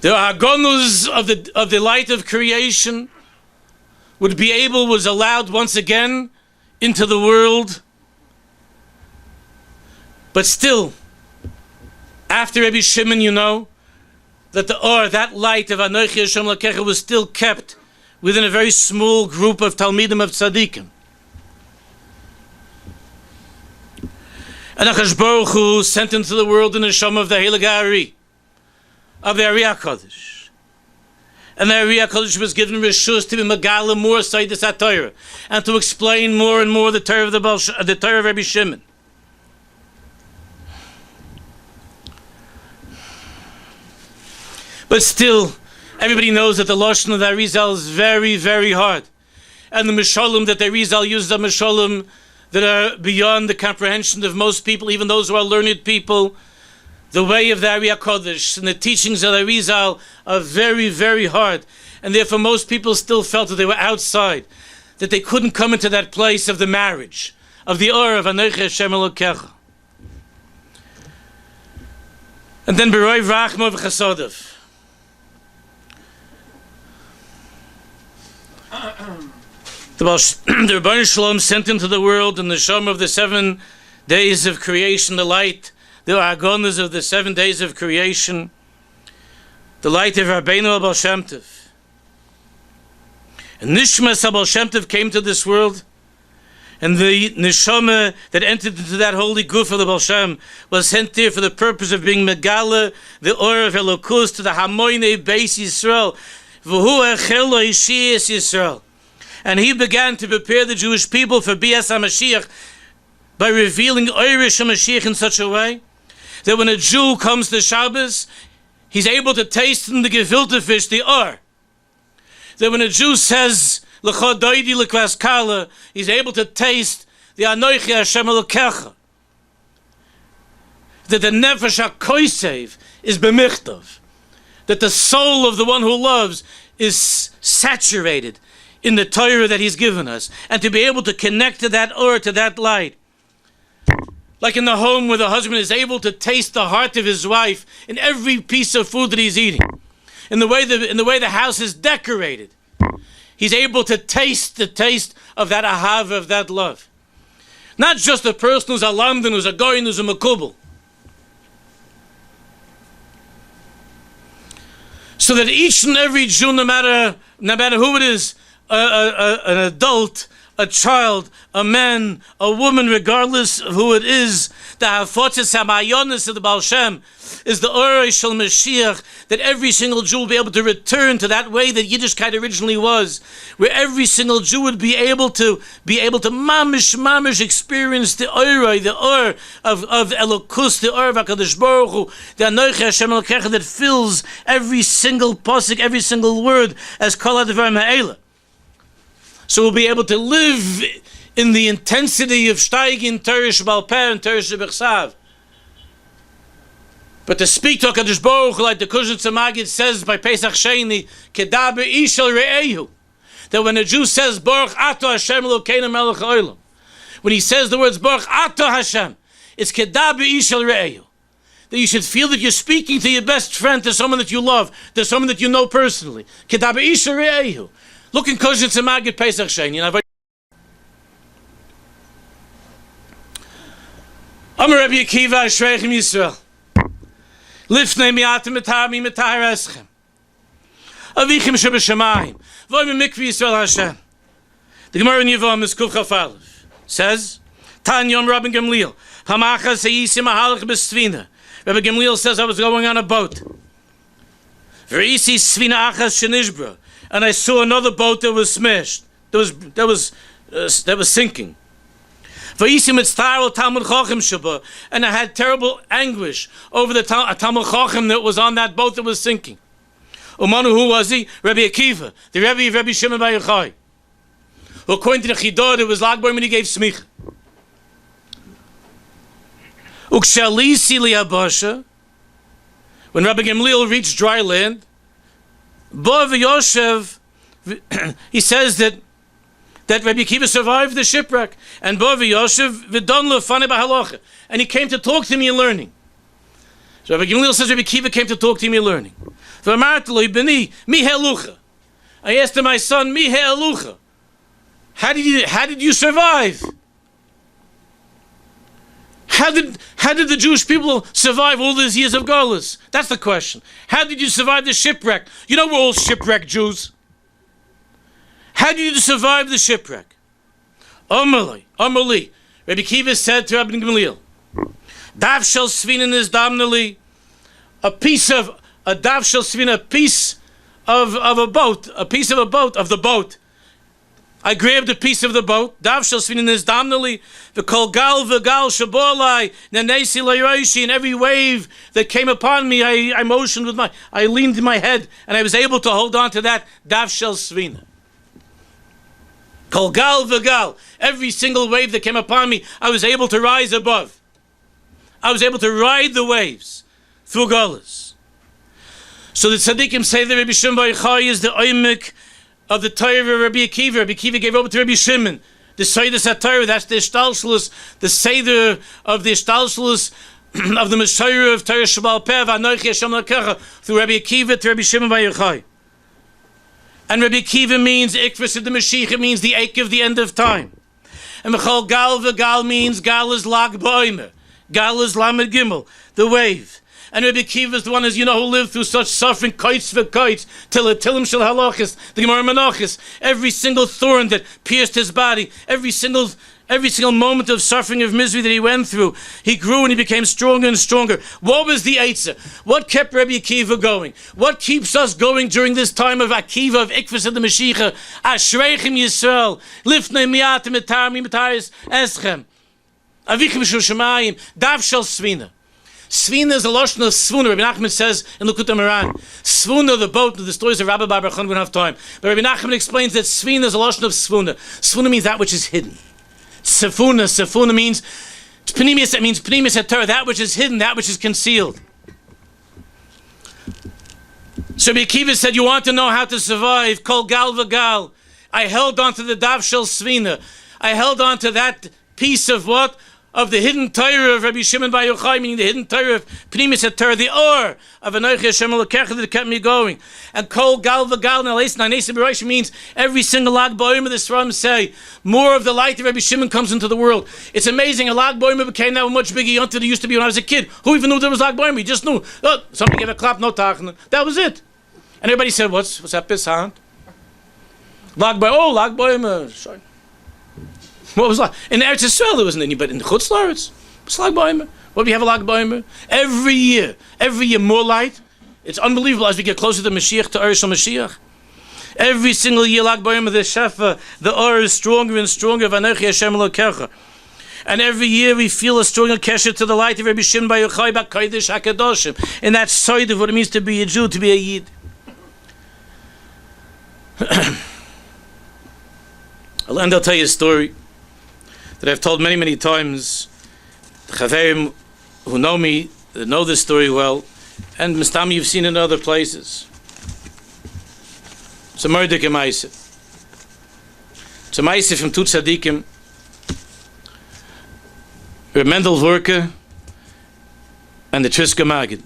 The Agonus of the light of creation was allowed once again into the world. But still, after Rabbi Shimon, you know, that that light of Anochi Hashem Lakecha was still kept within a very small group of Talmidim of Tzaddikim. And Akash Baruch Hu sent into the world the neshama of the Heilig Ari, of the Ari HaKadosh. And the Ari HaKadosh was given reshus to be Megala more Seidus HaTorah, and to explain more and more the Torah of the Torah of Rabbi Shimon. But still, everybody knows that the Lashon of the Arizal is very, very hard. And the Mishalim that the Arizal uses are Mishalim that are beyond the comprehension of most people, even those who are learned people. The way of the Ari HaKodesh and the teachings of the Arizal are very, very hard. And therefore most people still felt that they were outside, that they couldn't come into that place of the marriage, of the Or of Anochi Hashem Elokecha. And then Beroi Vrachma V'Chasodav. The Rebbeinu Shalom sent into the world in the Shem of the 7 days of creation, the light, the Agonas of the 7 days of creation, the light of Rabbeinu Baal Shem Tov. And Nishmas Baal Shem Tov came to this world, and the Neshama that entered into that holy guf of the Baal Shem was sent there for the purpose of being Megala, the Or of Elokus, to the Hamoinei Beis Yisrael, V'hu Echel Lo Yishias Yisrael. And he began to prepare the Jewish people for Bias HaMashiach by revealing Irish HaMashiach in such a way that when a Jew comes to Shabbos, he's able to taste in the gefilte fish, the Or. That when a Jew says, L'cha doidi l'kvas kala, he's able to taste the Anochi Hashem Elokecha. That the Nefesh HaKoisev is b'michtav. That the soul of the one who loves is saturated in the Torah that he's given us, and to be able to connect to that Or, to that light. Like in the home where the husband is able to taste the heart of his wife in every piece of food that he's eating. In the way the house is decorated. He's able to taste the taste of that ahava, of that love. Not just a person who's a lamdan, who's a goyin, who's a makubal. So that each and every Jew, no matter who it is, an adult, a child, a man, a woman, regardless of who it is, the hafotzes hamayonis of the Baal Shem is the Orei Shel Mashiach, that every single Jew will be able to return to that way that Yiddishkeit originally was, where every single Jew would be able to mamish experience the Orei, the Or of Elokus, the Or of HaKadosh Baruch Hu, the Anochi Hashem Elokecha that fills every single pasuk, every single word as Kol HaDvarim Ha'ela. So we'll be able to live in the intensity of Steigin, Torah Shebal Peh, and Torah Shebechsav. But to speak to HaKadosh Baruch Hu, like the Kuzhnitz Magid says by Pesach Sheni, Kedaber Ishal Re'ehu, that when a Jew says, Baruch Ato Hashem Elokeinu Melech Ha'olam, when he says the words, Baruch Ato Hashem, it's Kedaber Ishal Re'ehu. That you should feel that you're speaking to your best friend, to someone that you love, to someone that you know personally. Kedaber Ishal Re'ehu. Look in Kuzhnitz Magid Pesach Sheni. Amar Rabbi Akiva Ashreichem Yisrael. Lifnei mi'atem etami mitahar eschem. Avichem shebeshamayim. V'oim mikvi Yisrael Hashem. The Gemara in Yevam is Kuf Chaf Aleph says, Tan Yom Rabbi Gamliel. Hamacha se'isi mahalach b'svina. Rabbi Gamliel says, I was going on a boat. V'isi svina achas shenishbra. And I saw another boat that was smashed. That was that was sinking. And I had terrible anguish over the Talmud Chacham that was on that boat that was sinking. Umanu, who was he? Rabbi Akiva, the Rebbe of Rabbi Shimon Bar Yochai. Who, according to the Chidor, it was Lag Boim when he gave smicha. Ukshalisi liabasha, when Rabbi Gamliel reached dry land, Bo v'Yoshev, he says that Rabbi Akiva survived the shipwreck, and Bo v'Yoshev v'don l'fanei b'halacha, and he came to talk to me in learning. So Rabbi Gamliel says Rabbi Akiva came to talk to me in learning. I asked him, my son, how did you survive? How did the Jewish people survive all these years of Golus? That's the question. How did you survive the shipwreck? You know we're all shipwrecked Jews. How did you survive the shipwreck? Amrli. Rabbi Akiva said to Rabbi Gamliel, Dav shel svinin is damnali, a piece of a dav shel svin, a piece of a boat, of the boat. I grabbed a piece of the boat. Dav shel svin is damnali, v'kol gal shabolai nanesi layoshi, and every wave that came upon me, I motioned with I leaned my head, and I was able to hold on to that dav shel svin. Kol gal v'gal, every single wave that came upon me, I was able to rise above. I was able to ride the waves through Golus. So the tzaddikim say that Rabbi Shimon Bar Yochai is the oimek of the Torah of Rabbi Akiva. Rabbi Akiva gave over to Rabbi Shimon the Seder Satorah. That's the Ishtalshelus, the Seder of the Ishtalshelus of the Messiah of Torah Shabbat Peh V'Anochi Hashem Lakecha through Rabbi Akiva to Rabbi Shimon Bar Yochai. And Rabbi Akiva means Ikvus of the Mashiach. It means the Eik of the end of time. And Mechal Gal v'Gal means Gal is Lag B'Omer. Gal is Lamed Gimel, the wave. And Rabbi Akiva is the one, as you know, who lived through such suffering, kites v'kites, till shel halachis, the Gemara Menachos, every single thorn that pierced his body, every single moment of suffering, of misery that he went through, he grew and he became stronger and stronger. What was the Eitzah? What kept Rabbi Akiva going? What keeps us going during this time of Akiva, of Ikvus of the Mashiach? Ashreichem Yisrael, Lifnei Miatim Etarmi Mataris Eschem, Avichem Shel Shemayim, Dav Shel Svina. Svina is a loshon of svuna. Rabbi Nachman says in Likutei Moharan, svuna, the boat, the stories of Rabbi Bar Bar Chon, we don't have time. But Rabbi Nachman explains that svina is a loshon of svuna. Svuna means that which is hidden. Sefuna means pnimius. It means pnimius haTorah, that which is hidden, that which is concealed. So Rabbi Akiva said, you want to know how to survive? Kol gal v'gal. I held on to the dav shel svina. I held on to that piece of what? Of the hidden Torah of Rabbi Shimon Bar Yochai, meaning the hidden Torah of Pnimis HaTorah, the or of Anochi Hashem Elokecha that kept me going. And Kol Gal V'Gal Nanesim B'Rosh means every single Lag Boimer the Sram say, more of the light of Rabbi Shimon comes into the world. It's amazing, a Lag Boimer became now much bigger yontif than it used to be when I was a kid. Who even knew there was Lag Boimer? You just knew. Oh, somebody gave a clap, no tachna. That was it. And everybody said, what's that pisant? Lag Boimer, sorry. What was like in Eretz Yisrael? There wasn't any, but in the Chutz La'aretz, it's Lag B'Omer. What do we have a Lag B'Omer? Every year more light. It's unbelievable as we get closer to Mashiach, to Eresh Mashiach. Every single year, Lag B'Omer, the Shefa, the Or is stronger and stronger. V'Anochi Hashem Elokecha. And every year we feel a stronger kesher to the light of Rabbi Shimon Bar Yochai B'Kodesh HaKadoshim. And that side of what it means to be a Jew, to be a Yid. I'll tell you a story that I've told many, many times. The Chaverim who know me, that know this story well, and Mistami you've seen in other places. It's a Murdik Maise. It's a Maise from two Tzadikim, Reb Wainberger and the Triska Magid.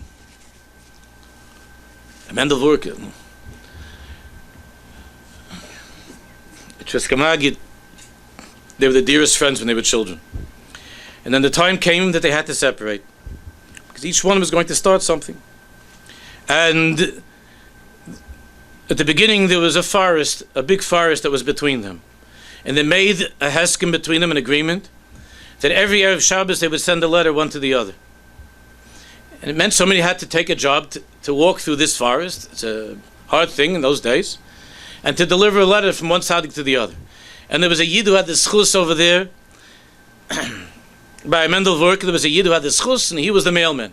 Wainberger. The Triska Magid, they were the dearest friends when they were children. And then the time came that they had to separate, because each one was going to start something. And at the beginning there was a forest, a big forest that was between them. And they made a heskim between them, an agreement, that every Erev Shabbos they would send a letter one to the other. And it meant somebody had to take a job to walk through this forest. It's a hard thing in those days. And to deliver a letter from one tzaddik to the other. And there was a Yid who had the schus over there. By Mendel Vork, there was a Yid who had the schus, and he was the mailman.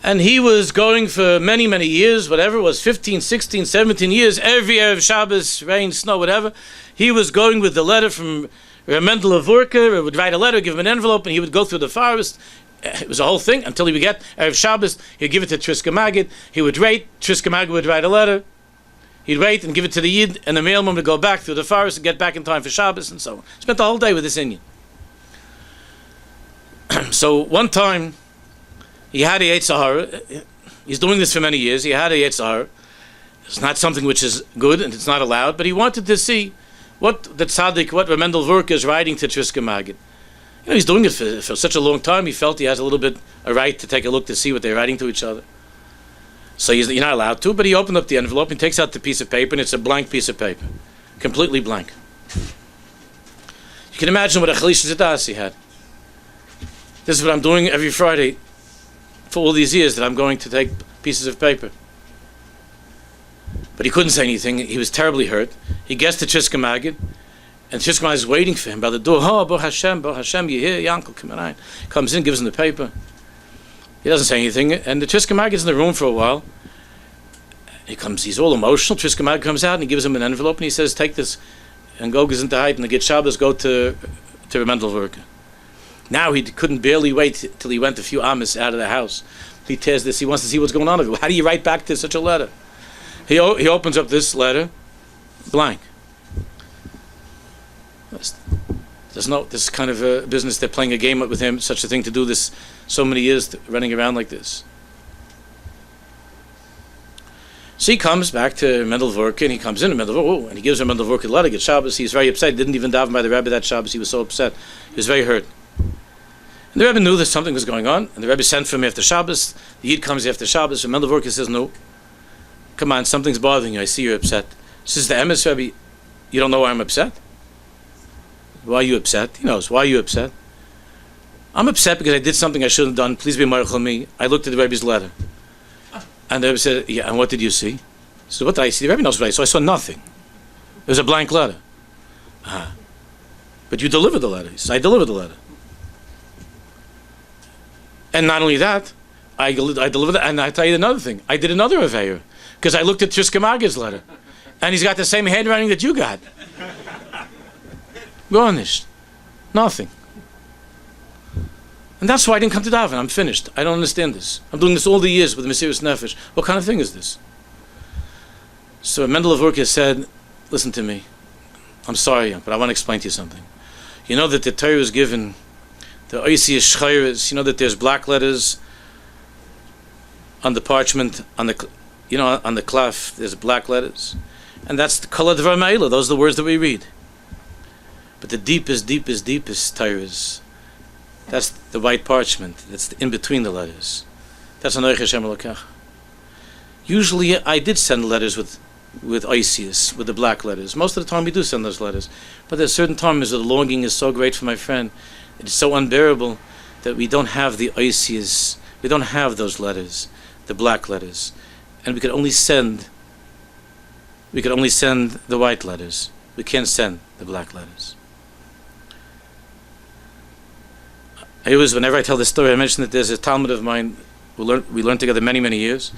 And he was going for many, many years, whatever it was, 15, 16, 17 years, every Erev Shabbos, rain, snow, whatever. He was going with the letter from Mendel Vorker, would write a letter, give him an envelope, and he would go through the forest. It was a whole thing until he would get Erev Shabbos. He'd give it to Triska Magid. He would wait. Triska Magid would write a letter. He'd wait and give it to the Yid, and the mailman would go back through the forest and get back in time for Shabbos and so on. Spent the whole day with this Indian. So one time, he had a Yetzer Hara. He's doing this for many years. He had a Yetzer Hara. It's not something which is good and it's not allowed, but he wanted to see what the tzaddik, what Mendel Vork is writing to Triska Magid. You know, he's doing it for such a long time. He felt he has a little bit a right to take a look to see what they're writing to each other. So you're not allowed to, but he opened up the envelope and takes out the piece of paper, and it's a blank piece of paper, completely blank. You can imagine what a Chalish Zidas he had. This is what I'm doing every Friday for all these years, that I'm going to take pieces of paper. But he couldn't say anything. He was terribly hurt. He gets to Triska Magid, and Triska Magid is waiting for him by the door. Oh, Bo Hashem, you hear? Your uncle coming in. Comes in, gives him the paper. He doesn't say anything, and the Triska Magid is in the room for a while. He's all emotional. Triska Magid comes out and he gives him an envelope and he says, take this and go gesundheit and the get Shabbos, go to Mendel Vork. Now he couldn't barely wait till he went a few amas out of the house. He tears this, he wants to see what's going on. How do you write back to such a letter? He opens up this letter, blank. This kind of a business, they're playing a game with him, such a thing to do this so many years, running around like this. So he comes back to Mendel Vork, and he comes in to Mendel Vork, and he gives him Mendel Vork a letter, get Shabbos. He's very upset. He didn't even daven by the Rabbi that Shabbos. He was so upset. He was very hurt. And the Rebbe knew that something was going on, and the Rebbe sent for him after Shabbos. The Yid comes after Shabbos, and Mendel Vork says, no, come on, something's bothering you. I see you're upset. He says, the Emes Rebbe, you don't know why I'm upset? Why are you upset? He knows. Why are you upset? I'm upset because I did something I shouldn't have done. Please be marchal me. I looked at the Rebbe's letter. And the Rebbe said, yeah, and what did you see? He said, what did I see? The Rebbe knows what I saw. I saw nothing. It was a blank letter. But you delivered the letter. He said, I delivered the letter. And not only that, I delivered it, and I tell you another thing. I did another Aveir, because I looked at Triska Magid's letter. And he's got the same handwriting that you got. Garnished. Nothing. And that's why I didn't come to daven. I'm finished. I don't understand this. I'm doing this all the years with the Mesiras Nefesh. What kind of thing is this? So Mendel Vork said, listen to me. I'm sorry, but I want to explain to you something. You know that the Torah is given, the Oisius Shchayres, you know that there's black letters on the parchment, on the cloth, there's black letters. And that's the Kol HaDvar Me'ela. Those are the words that we read. But the deepest Torahs, that's the white parchment. That's in between the letters. That's Anoich Hashem Elokecha. Usually, I did send letters with Oisius, with the black letters. Most of the time, we do send those letters. But there's certain times that the longing is so great for my friend, it's so unbearable that we don't have the Oisius. We don't have those letters, the black letters, and we could only send the white letters. We can't send the black letters. Whenever I tell this story, I mention that there's a Talmud of mine we learned together many, many years.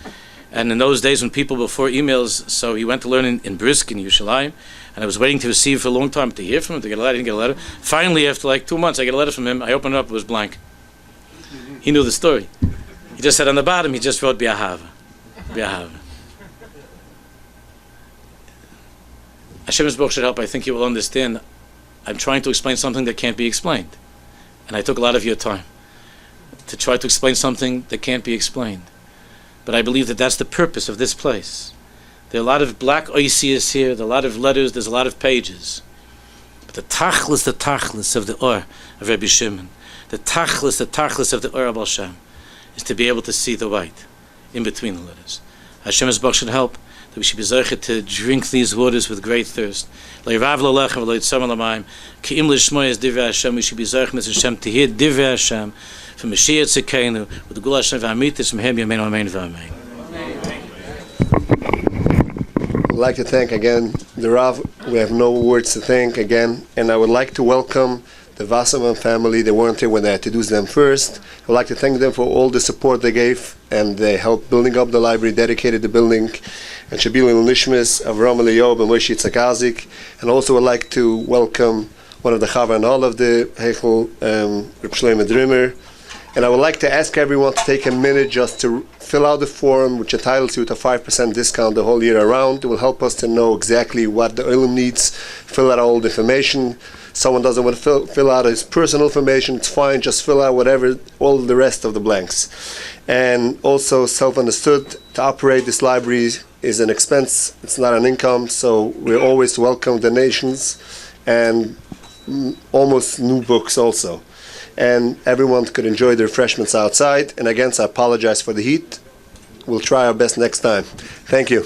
And in those days when people before emails, so he went to learn in Brisk in Yerushalayim, and I was waiting to receive for a long time to hear from him, to get a letter. I didn't get a letter. Finally, after like 2 months, I get a letter from him. I opened it up, it was blank. He knew the story. He just said on the bottom, he just wrote B'Ahava. B'Ahava. Hashem's Baruch should help. I think you will understand. I'm trying to explain something that can't be explained. And I took a lot of your time to try to explain something that can't be explained. But I believe that that's the purpose of this place. There are a lot of black oisias here, there are a lot of letters, there's a lot of pages. But the tachlis of the Or of Rabbi Shimon, the tachlis of the Or of Baal Shem, is to be able to see the white in between the letters. Hashem's Baruch should help that we should be zeichet to drink these waters with great thirst. Le'irav lo'lechem v'lo'yitzam l'mayim ki'im l'shmoyes divrei Hashem. We should be zeichet Mr. Hashem to hear divrei Hashem from Mashiach Tzidkeinu with the Gula Hashem v'amitis from Him Yameinu Amen v'Amen. I'd like to thank again the Rav. We have no words to thank again, and I would like to welcome the Wasserman family. They weren't here when they had to do them first. I'd like to thank them for all the support they gave, and they helped building up the library, dedicated the building, and Shabili Nishmis, Avram Eliyahu, and Moshe Tzakazik. And also would like to welcome one of the Chava and all of the Heichel, Reb Shlomo Drimmer. And I would like to ask everyone to take a minute just to fill out the form, which entitles you to a 5% discount the whole year around. It will help us to know exactly what the Olim needs, fill out all the information. Someone doesn't want to fill out his personal information, it's fine, just fill out whatever, all the rest of the blanks. And also self-understood, to operate this library is an expense, it's not an income, so we always welcome donations and almost new books also. And everyone could enjoy the refreshments outside. And again, I apologize for the heat. We'll try our best next time. Thank you.